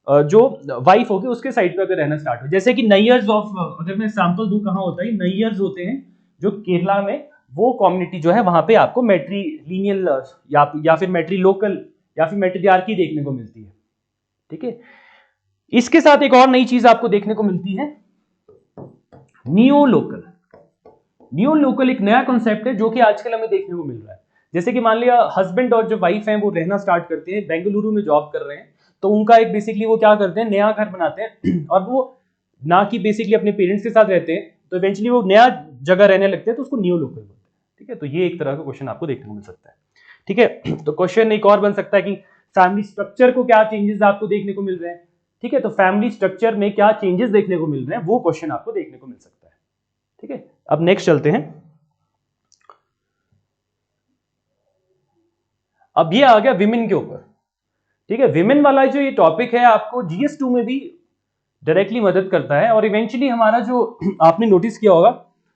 जो वाइफ होगी उसके साइड पे अगर रहना स्टार्ट हो। जैसे कि नैयर्स ऑफ, अगर मैं एग्जांपल दूं कहां होता है, नैयर्स होते हैं जो केरला में, वो कम्युनिटी जो है वहां पे आपको मैट्रीलिनियल या फिर मैट्री लोकल या फिर मैट्रियार्की देखने को मिलती है। ठीक है, इसके साथ एक और नई चीज आपको देखने को मिलती है, नियो लोकल। नियो लोकल एक नया कॉन्सेप्ट है जो कि आजकल हमें देखने को मिल रहा है। जैसे कि मान लिया हस्बैंड और जो वाइफ है वो रहना स्टार्ट करते हैं, बेंगलुरु में जॉब कर रहे हैं, तो उनका एक बेसिकली वो क्या करते हैं, नया घर बनाते हैं और वो ना कि बेसिकली अपने पेरेंट्स के साथ रहते हैं, तो इवेंचुअली वो नया जगह रहने लगते हैं, तो उसको नियो लोकल बोलते हैं। ठीक है, तो ये एक तरह का क्वेश्चन आपको देखने को मिल सकता है। ठीक है, तो क्वेश्चन एक और बन सकता है कि फैमिली स्ट्रक्चर को क्या चेंजेस आपको देखने को मिल रहे हैं। ठीक है, तो फैमिली स्ट्रक्चर में क्या चेंजेस देखने को मिल रहे हैं, वो क्वेश्चन आपको देखने को मिल सकता है। ठीक है, अब नेक्स्ट चलते हैं। अब ये आ गया विमेन के ऊपर। ठीक है, विमेन वाला जो ये टॉपिक है आपको GS2 में भी डायरेक्टली मदद करता है, और इवेंचुअली हमारा जो आपने नोटिस किया होगा,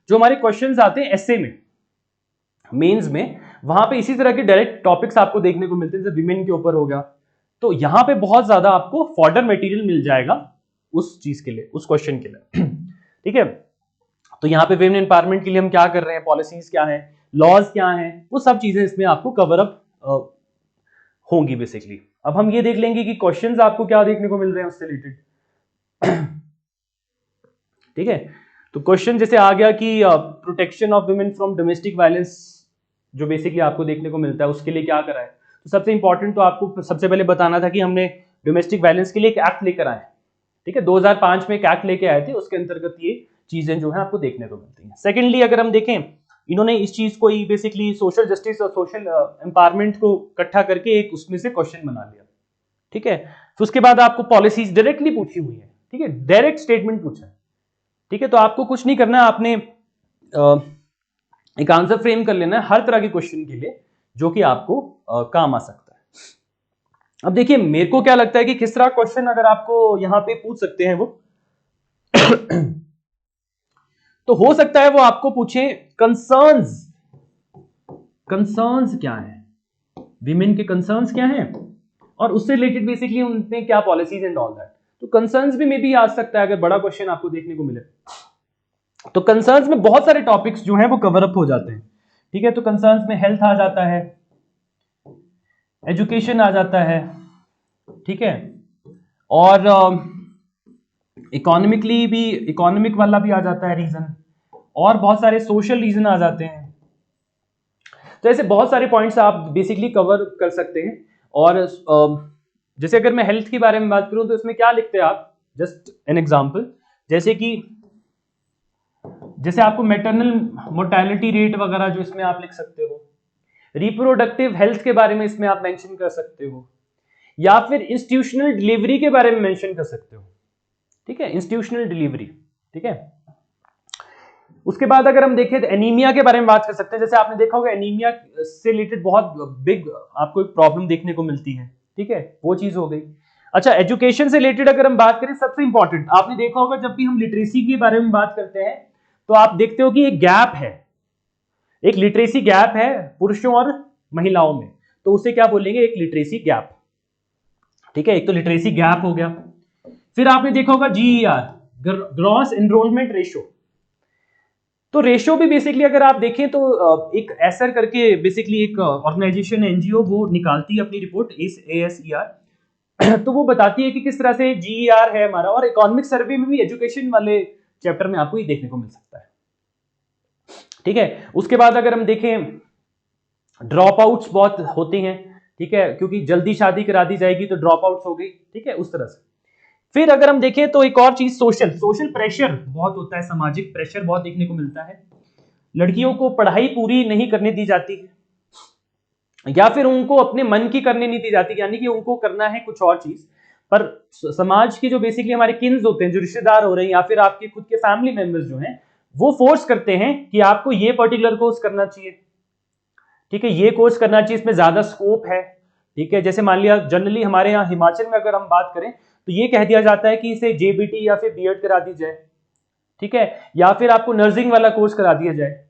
जो हमारे क्वेश्चंस आते हैं एसए में, मेंस में, वहां पे इसी तरह के डायरेक्ट टॉपिक्स आपको देखने को मिलते हैं, जैसे विमेन के ऊपर हो गया, तो यहां पे बहुत ज्यादा आपको फॉर्डर मटेरियल मिल जाएगा उस चीज के लिए, उस क्वेश्चन के लिए। ठीक है, तो यहाँ पे विमेन एम्पावरमेंट के लिए हम क्या कर रहे हैं, पॉलिसीज क्या है, लॉज क्या है, वो सब चीजें इसमें आपको कवर अप होंगी बेसिकली। अब हम ये देख लेंगे कि क्वेश्चंस आपको क्या देखने को मिल रहे हैं उससे रिलेटेड। ठीक है, तो क्वेश्चन जैसे आ गया कि protection of women from domestic violence जो बेसिकली आपको देखने को मिलता है, उसके लिए क्या करा है। तो सबसे इंपॉर्टेंट तो आपको सबसे पहले बताना था कि हमने डोमेस्टिक वायलेंस के लिए एक एक्ट लेकर आए। ठीक है, 2005 में एक एक्ट लेके आए थे, उसके अंतर्गत ये चीजें जो है आपको देखने को मिलती हैं। सेकेंडली अगर हम देखें, इन्होंने इस चीज को बेसिकली सोशल जस्टिस और सोशल एम्पावरमेंट को इकट्ठा करके एक उसमें से क्वेश्चन बना लिया। ठीक है, तो उसके बाद आपको पॉलिसीज डायरेक्टली पूछी हुई है। ठीक है, डायरेक्ट स्टेटमेंट पूछा है। ठीक है, तो आपको कुछ नहीं करना है, आपने एक आंसर फ्रेम कर लेना है हर तरह के क्वेश्चन के लिए जो कि आपको काम आ सकता है। अब देखिए, मेरे को क्या लगता है कि किस तरह क्वेश्चन अगर आपको यहां पे पूछ सकते हैं वो तो हो सकता है वो आपको पूछे कंसर्न्स क्या है, विमेन के कंसर्न्स क्या हैं, और उससे रिलेटेड बेसिकली उनने क्या पॉलिसीज एंड ऑल दैट। तो कंसर्न्स भी मे बी आ सकता है अगर बड़ा क्वेश्चन आपको देखने को मिले। तो कंसर्न्स में बहुत सारे टॉपिक्स जो हैं वो कवर अप हो जाते हैं। ठीक है, तो कंसर्न्स में हेल्थ आ जाता है, एजुकेशन आ जाता है, ठीक है, और इकोनॉमिकली भी, इकोनॉमिक वाला भी आ जाता है रीजन, और बहुत सारे सोशल रीजन आ जाते हैं। तो ऐसे बहुत सारे पॉइंट्स आप बेसिकली कवर कर सकते हैं। और जैसे अगर मैं हेल्थ के बारे में बात करूं तो इसमें क्या लिखते हैं आप, जस्ट एन एग्जांपल, जैसे कि जैसे आपको मैटरनल मोर्टेलिटी रेट वगैरह जो इसमें आप लिख सकते हो, रिप्रोडक्टिव हेल्थ के बारे में इसमें आप मेंशन कर सकते हो, या फिर इंस्टीट्यूशनल डिलीवरी के बारे में मेंशन कर सकते हो। ठीक है, इंस्टीट्यूशनल डिलीवरी। ठीक है, उसके बाद अगर हम देखें तो एनीमिया के बारे में बात कर सकते हैं। जैसे आपने देखा होगा एनीमिया से रिलेटेड बहुत बिग आपको एक प्रॉब्लम देखने को मिलती है। ठीक है, वो चीज हो गई। अच्छा, एजुकेशन से रिलेटेड अगर हम बात करें, सबसे इंपॉर्टेंट आपने देखा होगा जब भी हम लिटरेसी के बारे में बात करते हैं तो आप देखते हो कि एक गैप है, एक लिटरेसी गैप है पुरुषों और महिलाओं में, तो उसे क्या बोलेंगे, एक लिटरेसी गैप। ठीक है, एक तो लिटरेसी गैप हो गया। फिर आपने देखा होगा GER, ग्रॉस एनरोलमेंट रेशो। तो रेशो भी बेसिकली अगर आप देखें तो एक एसर करके बेसिकली एक ऑर्गेनाइजेशन NGO वो निकालती है अपनी रिपोर्ट ASER तो वो बताती है कि किस तरह से GER है हमारा, और इकोनॉमिक सर्वे में भी एजुकेशन वाले चैप्टर में आपको ये देखने को मिल सकता है। ठीक है, उसके बाद अगर हम देखें, ड्रॉप आउट्स बहुत होती हैं, ठीक है, क्योंकि जल्दी शादी करा दी जाएगी तो ड्रॉप आउट्स हो गई, ठीक है, उस तरह से। फिर अगर हम देखें तो एक और चीज, सोशल प्रेशर बहुत होता है, सामाजिक प्रेशर बहुत देखने को मिलता है। लड़कियों को पढ़ाई पूरी नहीं करने दी जाती है, या फिर उनको अपने मन की करने नहीं दी जाती, यानी कि उनको करना है कुछ और चीज, पर समाज की जो बेसिकली हमारे किन्स होते हैं, जो रिश्तेदार हो रहे हैं, या फिर आपके खुद के फैमिली मेंबर्स जो हैं, वो फोर्स करते हैं कि आपको ये पर्टिकुलर कोर्स करना चाहिए, ठीक है, ये कोर्स करना चाहिए, इसमें ज्यादा स्कोप है, ठीक है। जैसे मान लिया जनरली हमारे यहाँ हिमाचल में अगर हम बात करें तो ये कह दिया जाता है कि इसे जेबीटी या फिर बीएड करा दी जाए, ठीक है, या फिर आपको नर्सिंग वाला कोर्स करा दिया जाए।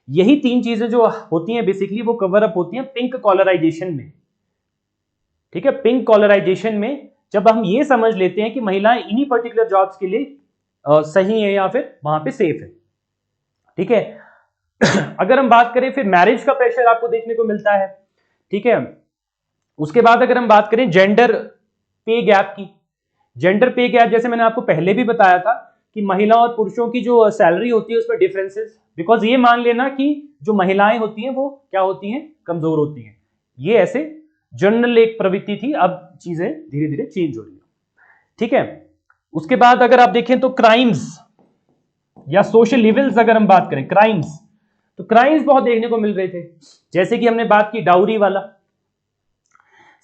यही तीन चीजें जो होती हैं बेसिकली वो कवर अप होती हैं पिंक कॉलराइजेशन में, ठीक है। पिंक कॉलराइजेशन में जब हम ये समझ लेते हैं कि महिलाएं इन्हीं पर्टिकुलर जॉब्स के लिए सही है या फिर वहां पे सेफ है, ठीक है। अगर हम बात करें फिर मैरिज का प्रेशर आपको देखने को मिलता है, ठीक है। उसके बाद अगर हम बात करें जेंडर पे गैप की, जेंडर पे गैप जैसे मैंने आपको पहले भी बताया था कि महिला और पुरुषों की जो सैलरी होती है उसमें डिफरेंसेस, बिकॉज ये मान लेना कि जो महिलाएं होती हैं वो क्या होती हैं, कमजोर होती हैं। ये ऐसे जनरल एक प्रवृत्ति थी, अब चीजें धीरे धीरे चेंज हो रही है, ठीक है। उसके बाद अगर आप देखें तो क्राइम्स या सोशल लेवल्स, अगर हम बात करें क्राइम्स, तो क्राइम्स बहुत देखने को मिल रहे थे, जैसे कि हमने बात की डाउरी वाला,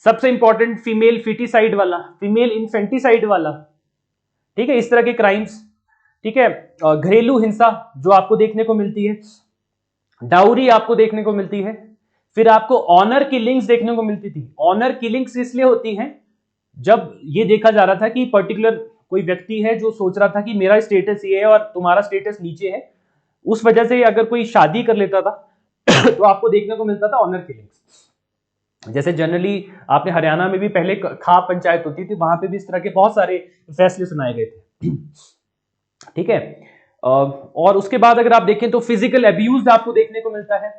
सबसे इंपॉर्टेंट फीमेल फिटिसाइड वाला, फीमेल इन्फेंटिसाइड वाला, ठीक है, इस तरह के क्राइम्स, ठीक है। घरेलू हिंसा जो आपको देखने को मिलती है, डाउरी आपको देखने को मिलती है। फिर आपको ऑनर किलिंग्स देखने को मिलती थी। ऑनर किलिंग्स इसलिए होती हैं जब ये देखा जा रहा था कि पर्टिकुलर कोई व्यक्ति है जो सोच रहा था कि मेरा स्टेटस ये है और तुम्हारा स्टेटस नीचे है, उस वजह से अगर कोई शादी कर लेता था तो आपको देखने को मिलता था ऑनर किलिंग्स। जैसे जनरली आपने हरियाणा में भी पहले खाप पंचायत होती थी, वहां पे भी इस तरह के बहुत सारे फैसले सुनाए गए थे, ठीक है। और उसके बाद अगर आप देखें तो फिजिकल अब्यूज आपको देखने को मिलता है,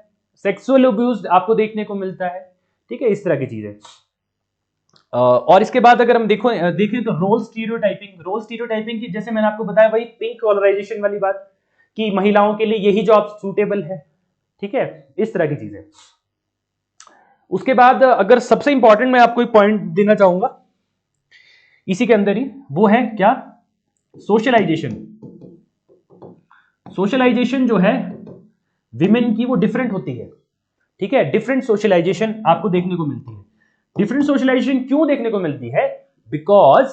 सेक्सुअल अब्यूज आपको देखने को मिलता है, ठीक है, इस तरह की चीजें। और इसके बाद अगर हम देखें तो रोल स्टीरियोटाइपिंग की, जैसे मैंने आपको बताया वही पिंक कॉलराइजेशन वाली बात कि महिलाओं के लिए यही जॉब सूटेबल है, ठीक है, इस तरह की चीजें। उसके बाद अगर सबसे इंपॉर्टेंट मैं आपको एक पॉइंट देना चाहूंगा इसी के अंदर ही, वो है क्या, सोशलाइजेशन। सोशलाइजेशन जो है विमेन की वो डिफरेंट होती है, ठीक है, डिफरेंट सोशलाइजेशन आपको देखने को मिलती है। डिफरेंट सोशलाइजेशन क्यों देखने को मिलती है, बिकॉज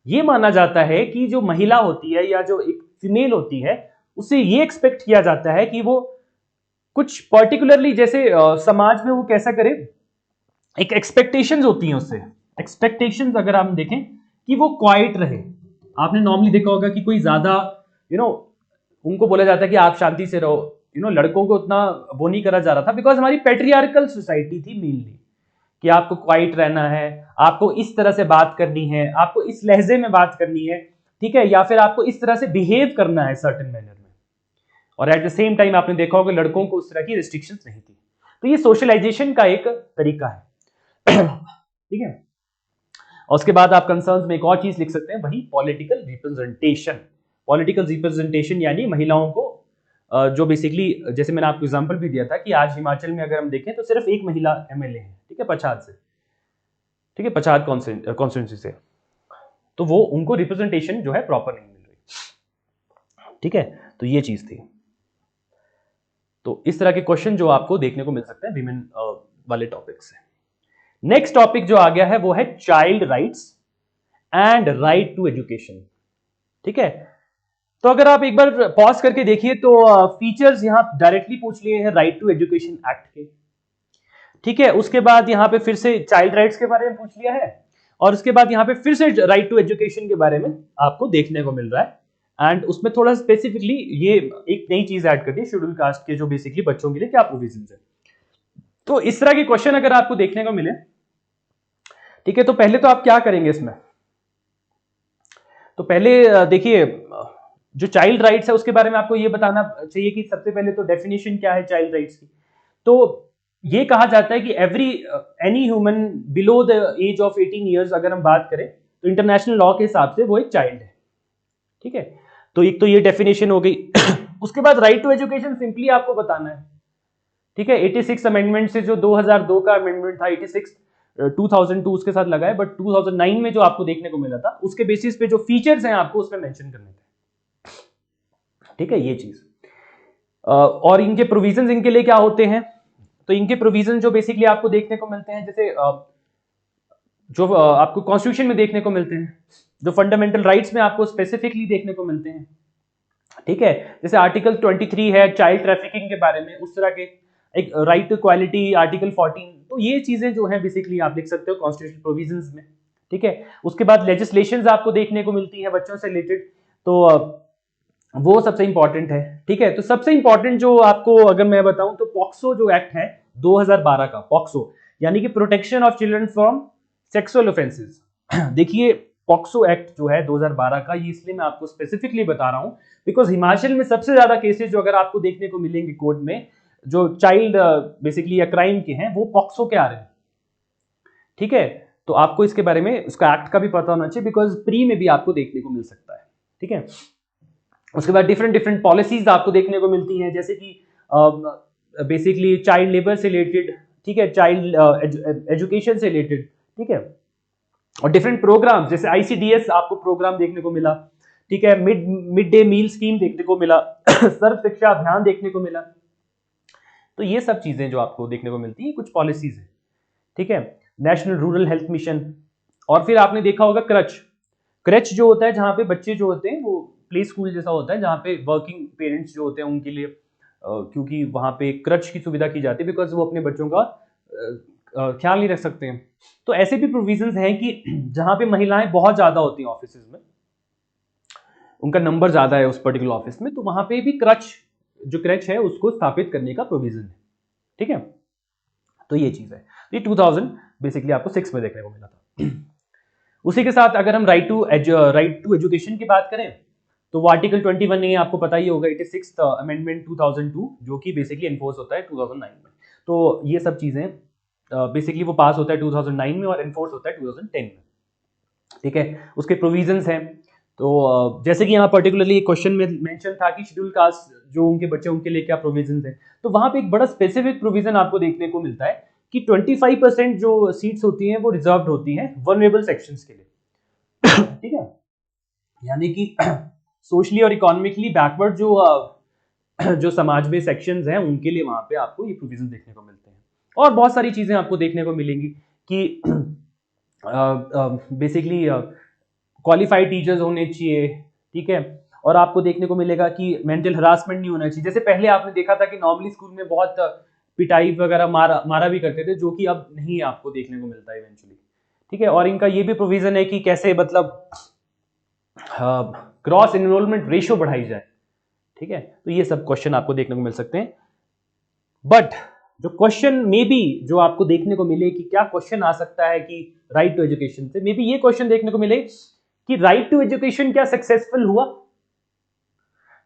ये माना जाता है कि जो महिला होती है या जो एक फीमेल होती है उससे ये एक्सपेक्ट किया जाता है कि वो कुछ पर्टिकुलरली, जैसे समाज में वो कैसा करे, एक एक्सपेक्टेशंस होती हैं उससे। एक्सपेक्टेशंस अगर हम देखें कि वो क्वाइट रहे, आपने नॉर्मली देखा होगा कि कोई ज्यादा उनको बोला जाता है कि आप शांति से रहो, लड़कों को उतना वो नहीं करा जा रहा था, बिकॉज हमारी पेट्रियार्कल सोसाइटी थी मेनली, कि आपको क्वाइट रहना है, आपको इस तरह से बात करनी है, आपको इस लहजे में बात करनी है, ठीक है, या फिर आपको इस तरह से बिहेव करना है सर्टेन मैनर में। और एट द सेम टाइम आपने देखा होगा लड़कों को उस तरह की रिस्ट्रिक्शंस नहीं थी। तो ये सोशलाइजेशन का एक तरीका है, ठीक है। और उसके बाद आप कंसर्न्स में एक और चीज लिख सकते हैं, वही पॉलिटिकल रिप्रेजेंटेशन। पॉलिटिकल रिप्रेजेंटेशन यानी महिलाओं को जो बेसिकली, जैसे मैंने आपको एग्जांपल भी दिया था कि आज हिमाचल में अगर हम देखें तो सिर्फ एक महिला एमएलए है, ठीक है, पछाद से, ठीक है, पछाद कॉन्स्टिट्यूंसी से, तो वो उनको रिप्रेजेंटेशन जो है प्रॉपर नहीं मिल रही, ठीक है। तो ये चीज थी। तो इस तरह के क्वेश्चन जो आपको देखने को मिल सकते हैं विमेन वाले टॉपिक से। नेक्स्ट टॉपिक जो आ गया है वो है child rights and right to education, ठीक है। तो अगर आप एक बार पॉज करके देखिए तो फीचर्स यहां डायरेक्टली पूछ लिए हैं राइट टू एजुकेशन एक्ट के, ठीक है। उसके बाद यहां पे फिर से चाइल्ड राइट्स के बारे में पूछ लिया है, और उसके बाद यहां पे फिर से राइट टू एजुकेशन के बारे में आपको देखने को मिल रहा है। एंड उसमें थोड़ा स्पेसिफिकली ये एक नई चीज ऐड कर दी, शेड्यूल कास्ट के जो बेसिकली बच्चों के लिए क्या प्रोविजंस है। तो इस तरह के क्वेश्चन अगर आपको देखने को मिले, ठीक है, तो पहले तो आप क्या करेंगे इसमें, तो पहले देखिए जो चाइल्ड राइट्स है उसके बारे में आपको ये बताना चाहिए कि सबसे पहले तो डेफिनेशन क्या है चाइल्ड राइट्स की। तो ये कहा जाता है कि any human below the age of 18 years अगर हम बात करें तो इंटरनेशनल लॉ के हिसाब से वो एक चाइल्ड है, ठीक है। तो एक तो ये डेफिनेशन हो गई। उसके बाद राइट टू एजुकेशन सिंपली आपको बताना है, ठीक है। 86 अमेंडमेंट से जो 2002 का अमेंडमेंट था, 86 2002 उसके साथ लगा है, बट 2009 में जो आपको देखने को मिला था उसके बेसिस पे जो फीचर्स हैं आपको उसमें मेंशन करने थे, ठीक है, ये चीज। और इनके प्रोविजंस इनके लिए क्या होते हैं, तो इनके प्रोविजन जो बेसिकली आपको देखने को मिलते हैं, जैसे जो आपको कॉन्स्टिट्यूशन में देखने को मिलते हैं, जो फंडामेंटल राइट्स में आपको स्पेसिफिकली देखने को मिलते हैं, ठीक है। जैसे आर्टिकल 23 है चाइल्ड ट्रैफिकिंग के बारे में, उस तरह के एक राइट टू इक्वालिटी आर्टिकल 14, तो ये चीजें जो है बेसिकली आप लिख सकते हो कॉन्स्टिट्यूशनल प्रोविजंस में, ठीक है। उसके बाद लेजिस्लेशंस आपको देखने को मिलती है बच्चों से रिलेटेड, तो वो सबसे इंपॉर्टेंट है, ठीक है। तो सबसे इंपॉर्टेंट जो आपको अगर मैं बताऊं तो पॉक्सो जो एक्ट है 2012 का, पॉक्सो यानी कि protection of children from sexual offences. देखिए पॉक्सो एक्ट जो है 2012 का, ये इसलिए मैं आपको स्पेसिफिकली बता रहा हूं बिकॉज हिमाचल में सबसे ज्यादा केसेस जो अगर आपको देखने को मिलेंगे कोर्ट में, जो चाइल्ड बेसिकली या क्राइम के हैं, वो पॉक्सो के आ रहे हैं, ठीक है। तो आपको इसके बारे में उसका एक्ट का भी पता होना चाहिए बिकॉज प्री में भी आपको देखने को मिल सकता है, ठीक है। उसके बाद डिफरेंट डिफरेंट पॉलिसीज आपको देखने को मिलती हैं, जैसे कि बेसिकली चाइल्ड लेबर से रिलेटेड, ठीक है, चाइल्ड एजुकेशन से रिलेटेड, ठीक है। और डिफरेंट प्रोग्राम जैसे आईसीडीएस आपको प्रोग्राम देखने को मिला, ठीक है, मिड डे मील स्कीम देखने को मिला, सर्व शिक्षा अभियान देखने को मिला। तो ये सब चीजें जो आपको देखने को मिलती है कुछ पॉलिसीज है, ठीक है। नेशनल रूरल हेल्थ मिशन, और फिर आपने देखा होगा क्रच जो होता है जहां पे बच्चे जो होते हैं वो प्ले स्कूल जैसा होता है जहां पे वर्किंग पेरेंट्स जो होते हैं उनके लिए क्योंकि वहां पे क्रच की सुविधा की जाती है बिकॉज वो अपने बच्चों का ख्याल नहीं रख सकते हैं। तो ऐसे भी प्रोविजंस हैं कि जहां पे महिलाएं बहुत ज्यादा होती हैं ऑफिस में, उनका नंबर ज्यादा है उस पर्टिकुलर ऑफिस में, तो वहां पे भी क्रच है उसको स्थापित करने का प्रोविजन है, ठीक है। तो ये चीज है, ये 2000 बेसिकली आपको 6 में देखने को मिला था। उसी के साथ अगर हम राइट टू एजुकेशन की बात करें तो वो आर्टिकल 21 नहीं आपको पता ही होगा, 86 अमेंडमेंट 2002 जो कि बेसिकली एनफोर्स होता है 2009 में। तो ये सब चीजें बेसिकली वो पास होता है 2009 में और एनफोर्स होता है 2010 में, ठीक है। उसके प्रोविजंस हैं, तो जैसे कि यहाँ पर्टिकुलरली क्वेश्चन में मेंशन था कि शेड्यूल कास्ट जो उनके बच्चे उनके लिए क्या प्रोविजंस हैं, तो वहां पे एक बड़ा स्पेसिफिक प्रोविजन आपको देखने को मिलता है कि 25% जो सीट्स होती हैं वो रिजर्व्ड होती हैं वल्नरेबल सेक्शंस के लिए, ठीक है। यानी कि सोशली और इकोनॉमिकली बैकवर्ड जो समाज में सेक्शंस हैं उनके लिए वहां पे आपको ये प्रोविजन देखने को मिलते हैं। और बहुत सारी चीजें आपको देखने को मिलेंगी कि बेसिकली क्वालिफाइड टीचर्स होने चाहिए, ठीक है। और आपको देखने को मिलेगा कि मेंटल हरासमेंट नहीं होना चाहिए। जैसे पहले आपने देखा था कि नॉर्मली स्कूल में बहुत पिटाई वगैरह मारा भी करते थे, जो कि अब नहीं आपको देखने को मिलता है इवेंचुअली, ठीक है। और इनका ये भी प्रोविजन है कि कैसे मतलब क्रॉस एनरोलमेंट रेशियो बढ़ाई जाए, ठीक है। तो ये सब क्वेश्चन आपको देखने को मिल सकते हैं। बट जो क्वेश्चन में भी जो आपको देखने को मिले कि क्या क्वेश्चन आ सकता है कि राइट टू एजुकेशन से, मे बी ये क्वेश्चन देखने को मिले कि राइट टू एजुकेशन क्या सक्सेसफुल हुआ।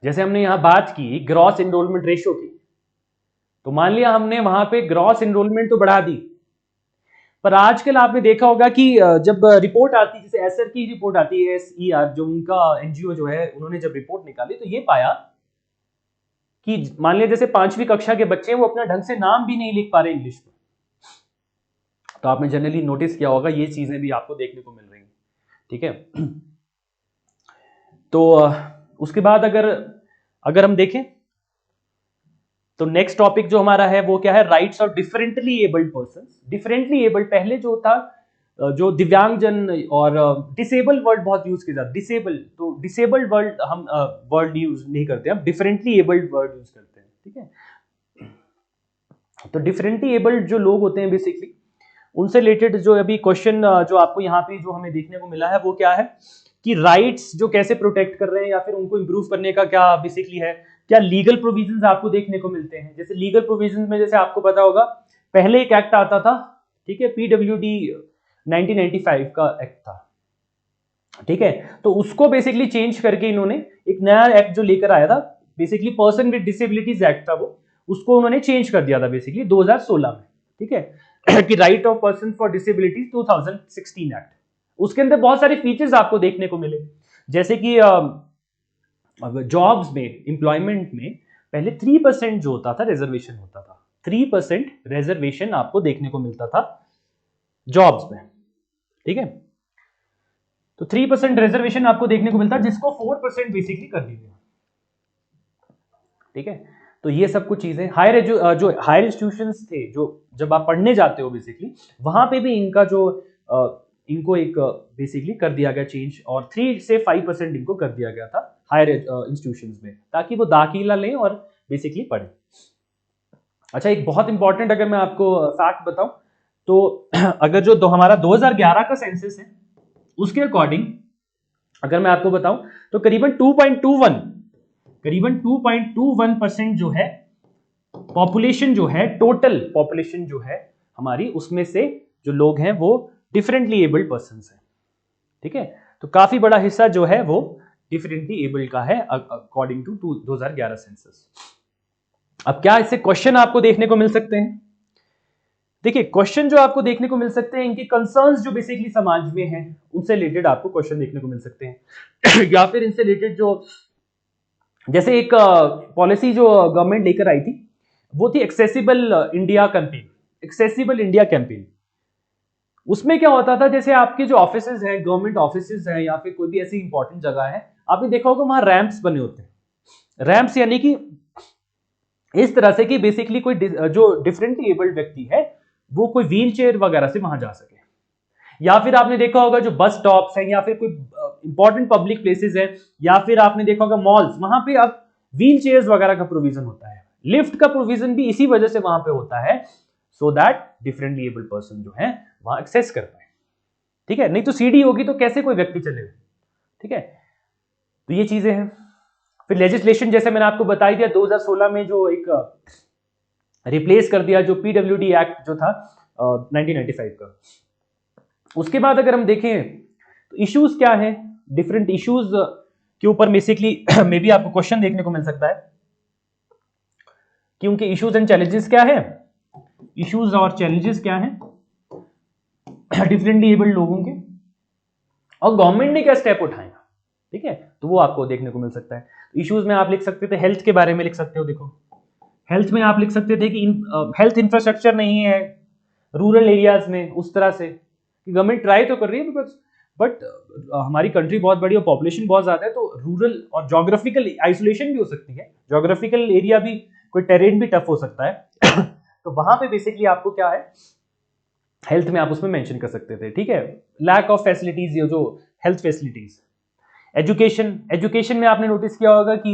जैसे हमने यहां बात की ग्रॉस एनरोलमेंट रेशियो की, तो मान लिया हमने वहां पे ग्रॉस एनरोलमेंट तो बढ़ा दी, पर आजकल आपने देखा होगा कि जब रिपोर्ट आती है, जैसे एसर की रिपोर्ट आती है, एसईआर जो उनका एनजीओ जो है, उन्होंने जब रिपोर्ट निकाली तो ये पाया कि मान लिया जैसे 5वीं कक्षा के बच्चे हैं वो अपना ढंग से नाम भी नहीं लिख पा रहे इंग्लिश में। तो आपने जनरली नोटिस किया होगा ये चीजें भी आपको देखने को मिल रही हैं, ठीक है। तो उसके बाद अगर हम देखें तो नेक्स्ट टॉपिक जो हमारा है वो क्या है, rights of differently abled persons. Differently abled पहले जो था जो दिव्यांगजन और डिसेबल्ड वर्ड बहुत यूज किया जाता, डिसेबल्ड, तो डिसेबल्ड वर्ड हम वर्ड यूज नहीं करते, हम डिफरेंटली एबल्ड वर्ड यूज करते हैं, ठीक है। तो डिफरेंटली एबल्ड जो लोग होते हैं बेसिकली उनसे रिलेटेड जो अभी क्वेश्चन जो आपको यहाँ पे जो हमें देखने को मिला है वो क्या है कि राइट्स जो कैसे प्रोटेक्ट कर रहे हैं या फिर उनको इंप्रूव करने का क्या बेसिकली है, क्या लीगल प्रोविजंस आपको देखने को मिलते हैं। जैसे लीगल प्रोविजंस में जैसे आपको पता होगा पहले एक एक्ट आता था, ठीक है, पीडब्ल्यूडी 1995 का एक्ट था, ठीक है। तो उसको बेसिकली चेंज करके इन्होंने एक नया एक्ट जो लेकर आया था, basically person with disabilities act था वो, उसको उन्होंने चेंज कर दिया था बेसिकली 2016 में, ठीक है, कि right of person for disabilities 2016 act. उसके अंदर बहुत सारे फीचर्स आपको देखने को मिले, जैसे कि अब जॉब्स में, एम्प्लॉयमेंट में पहले 3% जो होता था रिजर्वेशन होता था, 3% रिजर्वेशन आपको देखने को मिलता था जॉब्स में, ठीक है। तो 3% रिजर्वेशन आपको देखने को मिलता, जिसको 4% बेसिकली कर दी गई, ठीक है। तो ये सब कुछ चीजें जो हायर इंस्टीट्यूशंस थे, जो जब आप पढ़ने जाते हो बेसिकली, वहां पे भी इनका जो इनको एक बेसिकली कर दिया गया चेंज, और 3 से 5% इनको कर दिया गया था हायर इंस्टीट्यूशंस में, ताकि वो दाखिला लें और बेसिकली पढ़ें। अच्छा, एक बहुत इंपॉर्टेंट अगर मैं आपको फैक्ट बताऊं तो अगर जो हमारा 2011 का सेंसस है उसके अकॉर्डिंग अगर मैं आपको बताऊं तो करीबन 2.21% जो है पॉपुलेशन, जो है टोटल पॉपुलेशन जो है हमारी, उसमें से जो लोग हैं वो डिफरेंटली एबल्ड पर्सन है, ठीक है। तो काफी बड़ा हिस्सा जो है वो डिफरेंटली एबल्ड का है अकॉर्डिंग टू 2011 सेंसस। अब क्या इससे क्वेश्चन आपको देखने को मिल सकते हैं? देखिए, क्वेश्चन जो आपको देखने को मिल सकते हैं, इनकी कंसर्न्स जो बेसिकली समाज में हैं उनसे रिलेटेड आपको क्वेश्चन देखने को मिल सकते हैं या फिर इनसे रिलेटेड जो, जैसे एक पॉलिसी जो गवर्नमेंट लेकर आई थी वो थी accessible India campaign. Accessible India campaign, उसमें क्या होता था, जैसे आपके जो ऑफिसेज हैं, गवर्नमेंट ऑफिसेज हैं या फिर कोई भी ऐसी इंपॉर्टेंट जगह है, आपने देखा होगा वहां रैंप्स बने होते हैं। रैंप्स यानी कि इस तरह से कि बेसिकली कोई जो डिफरेंटली एबल्ड व्यक्ति है वो कोई व्हील चेयर वगैरह से वहां जा सके। या फिर आपने देखा होगा जो बस स्टॉप्स हैं या फिर कोई इंपॉर्टेंट पब्लिक प्लेसेस है, या फिर आपने देखा होगा मॉल्स, वहां पे अब व्हील चेयर्स वगैरह का प्रोविजन होता है। लिफ्ट का प्रोविजन भी इसी वजह से वहां पे होता है, so that differently abled person जो है वहां एक्सेस कर पाए, ठीक है। नहीं तो सीढ़ी होगी तो कैसे कोई व्यक्ति चलेगा, ठीक है। तो ये चीजें हैं। फिर लेजिस्लेशन, जैसे मैंने आपको बताई दिया 2016 में जो एक रिप्लेस कर दिया जो पीडब्ल्यूडी एक्ट जो था 1995 का। उसके बाद अगर हम देखें तो इश्यूज क्या हैं, डिफरेंट इश्यूज के ऊपर बेसिकली मे बी आपको क्वेश्चन देखने को मिल सकता है कि उनके इश्यूज एंड चैलेंजेस क्या है, इश्यूज और चैलेंजेस क्या हैं डिफरेंटली एबल्ड लोगों के, और गवर्नमेंट ने क्या स्टेप उठाए, ठीक है। तो वो आपको देखने को मिल सकता है। इश्यूज में आप लिख सकते थे, हेल्थ के बारे में लिख सकते हो। देखो, हेल्थ में आप लिख सकते थे कि हेल्थ इंफ्रास्ट्रक्चर नहीं है रूरल एरियाज में उस तरह से, कि गवर्नमेंट ट्राई तो कर रही है बिकॉज, बट हमारी कंट्री बहुत बड़ी और पॉपुलेशन बहुत ज्यादा है, तो रूरल और जोग्राफिकल आइसोलेशन भी हो सकती है, जोग्राफिकल एरिया भी, कोई टेरेन भी टफ हो सकता है तो वहां पे बेसिकली आपको क्या है, हेल्थ में आप उसमें मेंशन कर सकते थे, ठीक है। लैक ऑफ फैसिलिटीज, ये जो हेल्थ फैसिलिटीज। एजुकेशन में आपने नोटिस किया होगा कि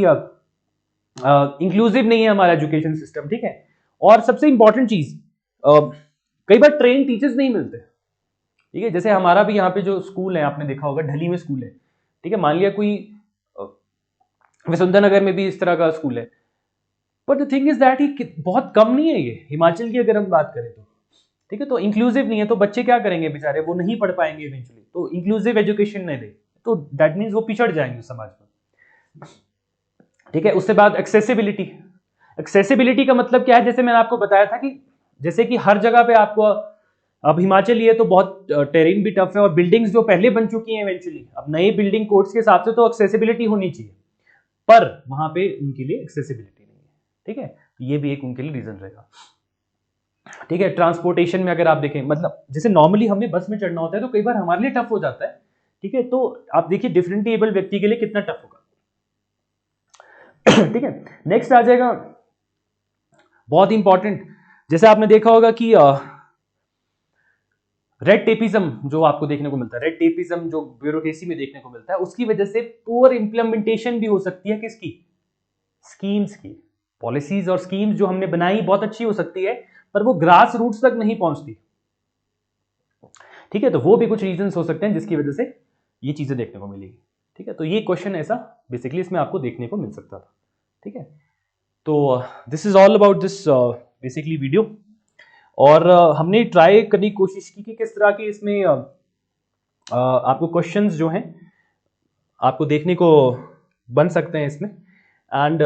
इंक्लूसिव नहीं है हमारा एजुकेशन सिस्टम, ठीक है। और सबसे इंपॉर्टेंट चीज, कई बार ट्रेन टीचर्स नहीं मिलते, ठीक है। जैसे हमारा भी यहाँ पे जो स्कूल है, आपने देखा होगा ढली में स्कूल है, ठीक है। मान लिया कोई वसुंधरा नगर में भी इस तरह का स्कूल है, but the thing is that he बहुत कम नहीं है ये, हिमाचल की अगर हम बात करें तो, ठीक है। तो इंक्लूसिव नहीं है, तो बच्चे क्या करेंगे बेचारे, वो नहीं पढ़ पाएंगे इवेंचुअली, तो इंक्लूसिव एजुकेशन नहीं दे तो दैट मीन्स वो पिछड़ जाएंगे समाज में, ठीक है। उसके बाद एक्सेसिबिलिटी। एक्सेसिबिलिटी का मतलब क्या है, जैसे मैंने आपको बताया था कि जैसे कि हर जगह पे आपको, अब हिमाचल ये तो बहुत टेरेन भी टफ है, और बिल्डिंग्स जो पहले बन चुकी हैं इवेंचुअली, अब नए बिल्डिंग कोड्स के हिसाब से तो एक्सेसिबिलिटी होनी चाहिए, पर वहां पे उनके लिए एक्सेसिबिलिटी नहीं है, ठीक है। ये भी एक उनके लिए रीजन रहेगा, ठीक है। ट्रांसपोर्टेशन में अगर आप देखें, मतलब जैसे नॉर्मली हमें बस में चढ़ना होता है तो कई बार हमारे लिए टफ हो जाता है, ठीक है। तो आप देखिए डिफरेंटली एबल व्यक्ति के लिए कितना टफ होगा ठीक है। नेक्स्ट आ जाएगा बहुत इंपॉर्टेंट, जैसे आपने देखा होगा कि रेड टेपिज्म जो आपको देखने को मिलता है, रेड टेपिज्म जो ब्यूरोक्रेसी में देखने को मिलता है, उसकी वजह से पुअर इंप्लीमेंटेशन भी हो सकती है किसकी, स्कीम्स की। पॉलिसीज और स्कीम्स जो हमने बनाई बहुत अच्छी हो सकती है, पर वो ग्रास रूट्स तक नहीं पहुंचती, ठीक है। तो वो भी कुछ रीजंस हो सकते हैं जिसकी वजह से ये चीजें देखने को मिलेगी, ठीक है। तो ये क्वेश्चन ऐसा बेसिकली इसमें आपको देखने को मिल सकता था, ठीक है। तो this is all about this basically video, और हमने ट्राई करने की कोशिश की कि किस तरह के इसमें आपको क्वेश्चंस जो हैं आपको देखने को बन सकते हैं इसमें। एंड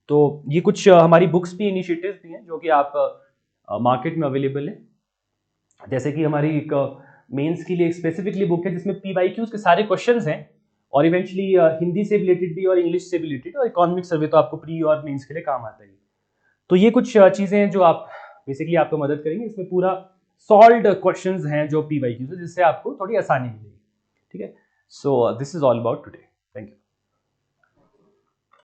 तो ये कुछ हमारी बुक्स भी, इनिशिएटिव्स भी हैं जो कि आप मार्केट में अवेलेबल है। जैसे कि हमारी एक मेंस के लिए स्पेसिफिकली बुक है जिसमें PYQs के सारे क्वेश्चंस हैं, और इवेंचुअली हिंदी से रिलेटेड भी और इंग्लिश से रिलेटेड, और इकोनॉमिक सर्वे तो आपको प्री और मेंस के लिए काम आता है। तो ये कुछ चीज़ें हैं जो आप बेसिकली आपको मदद करेंगे। इसमें पूरा सॉल्व्ड क्वेश्चंस हैं जो PYQ से, जिससे आपको थोड़ी आसानी मिलेगी। ठीक है, so this is all about today. Thank you.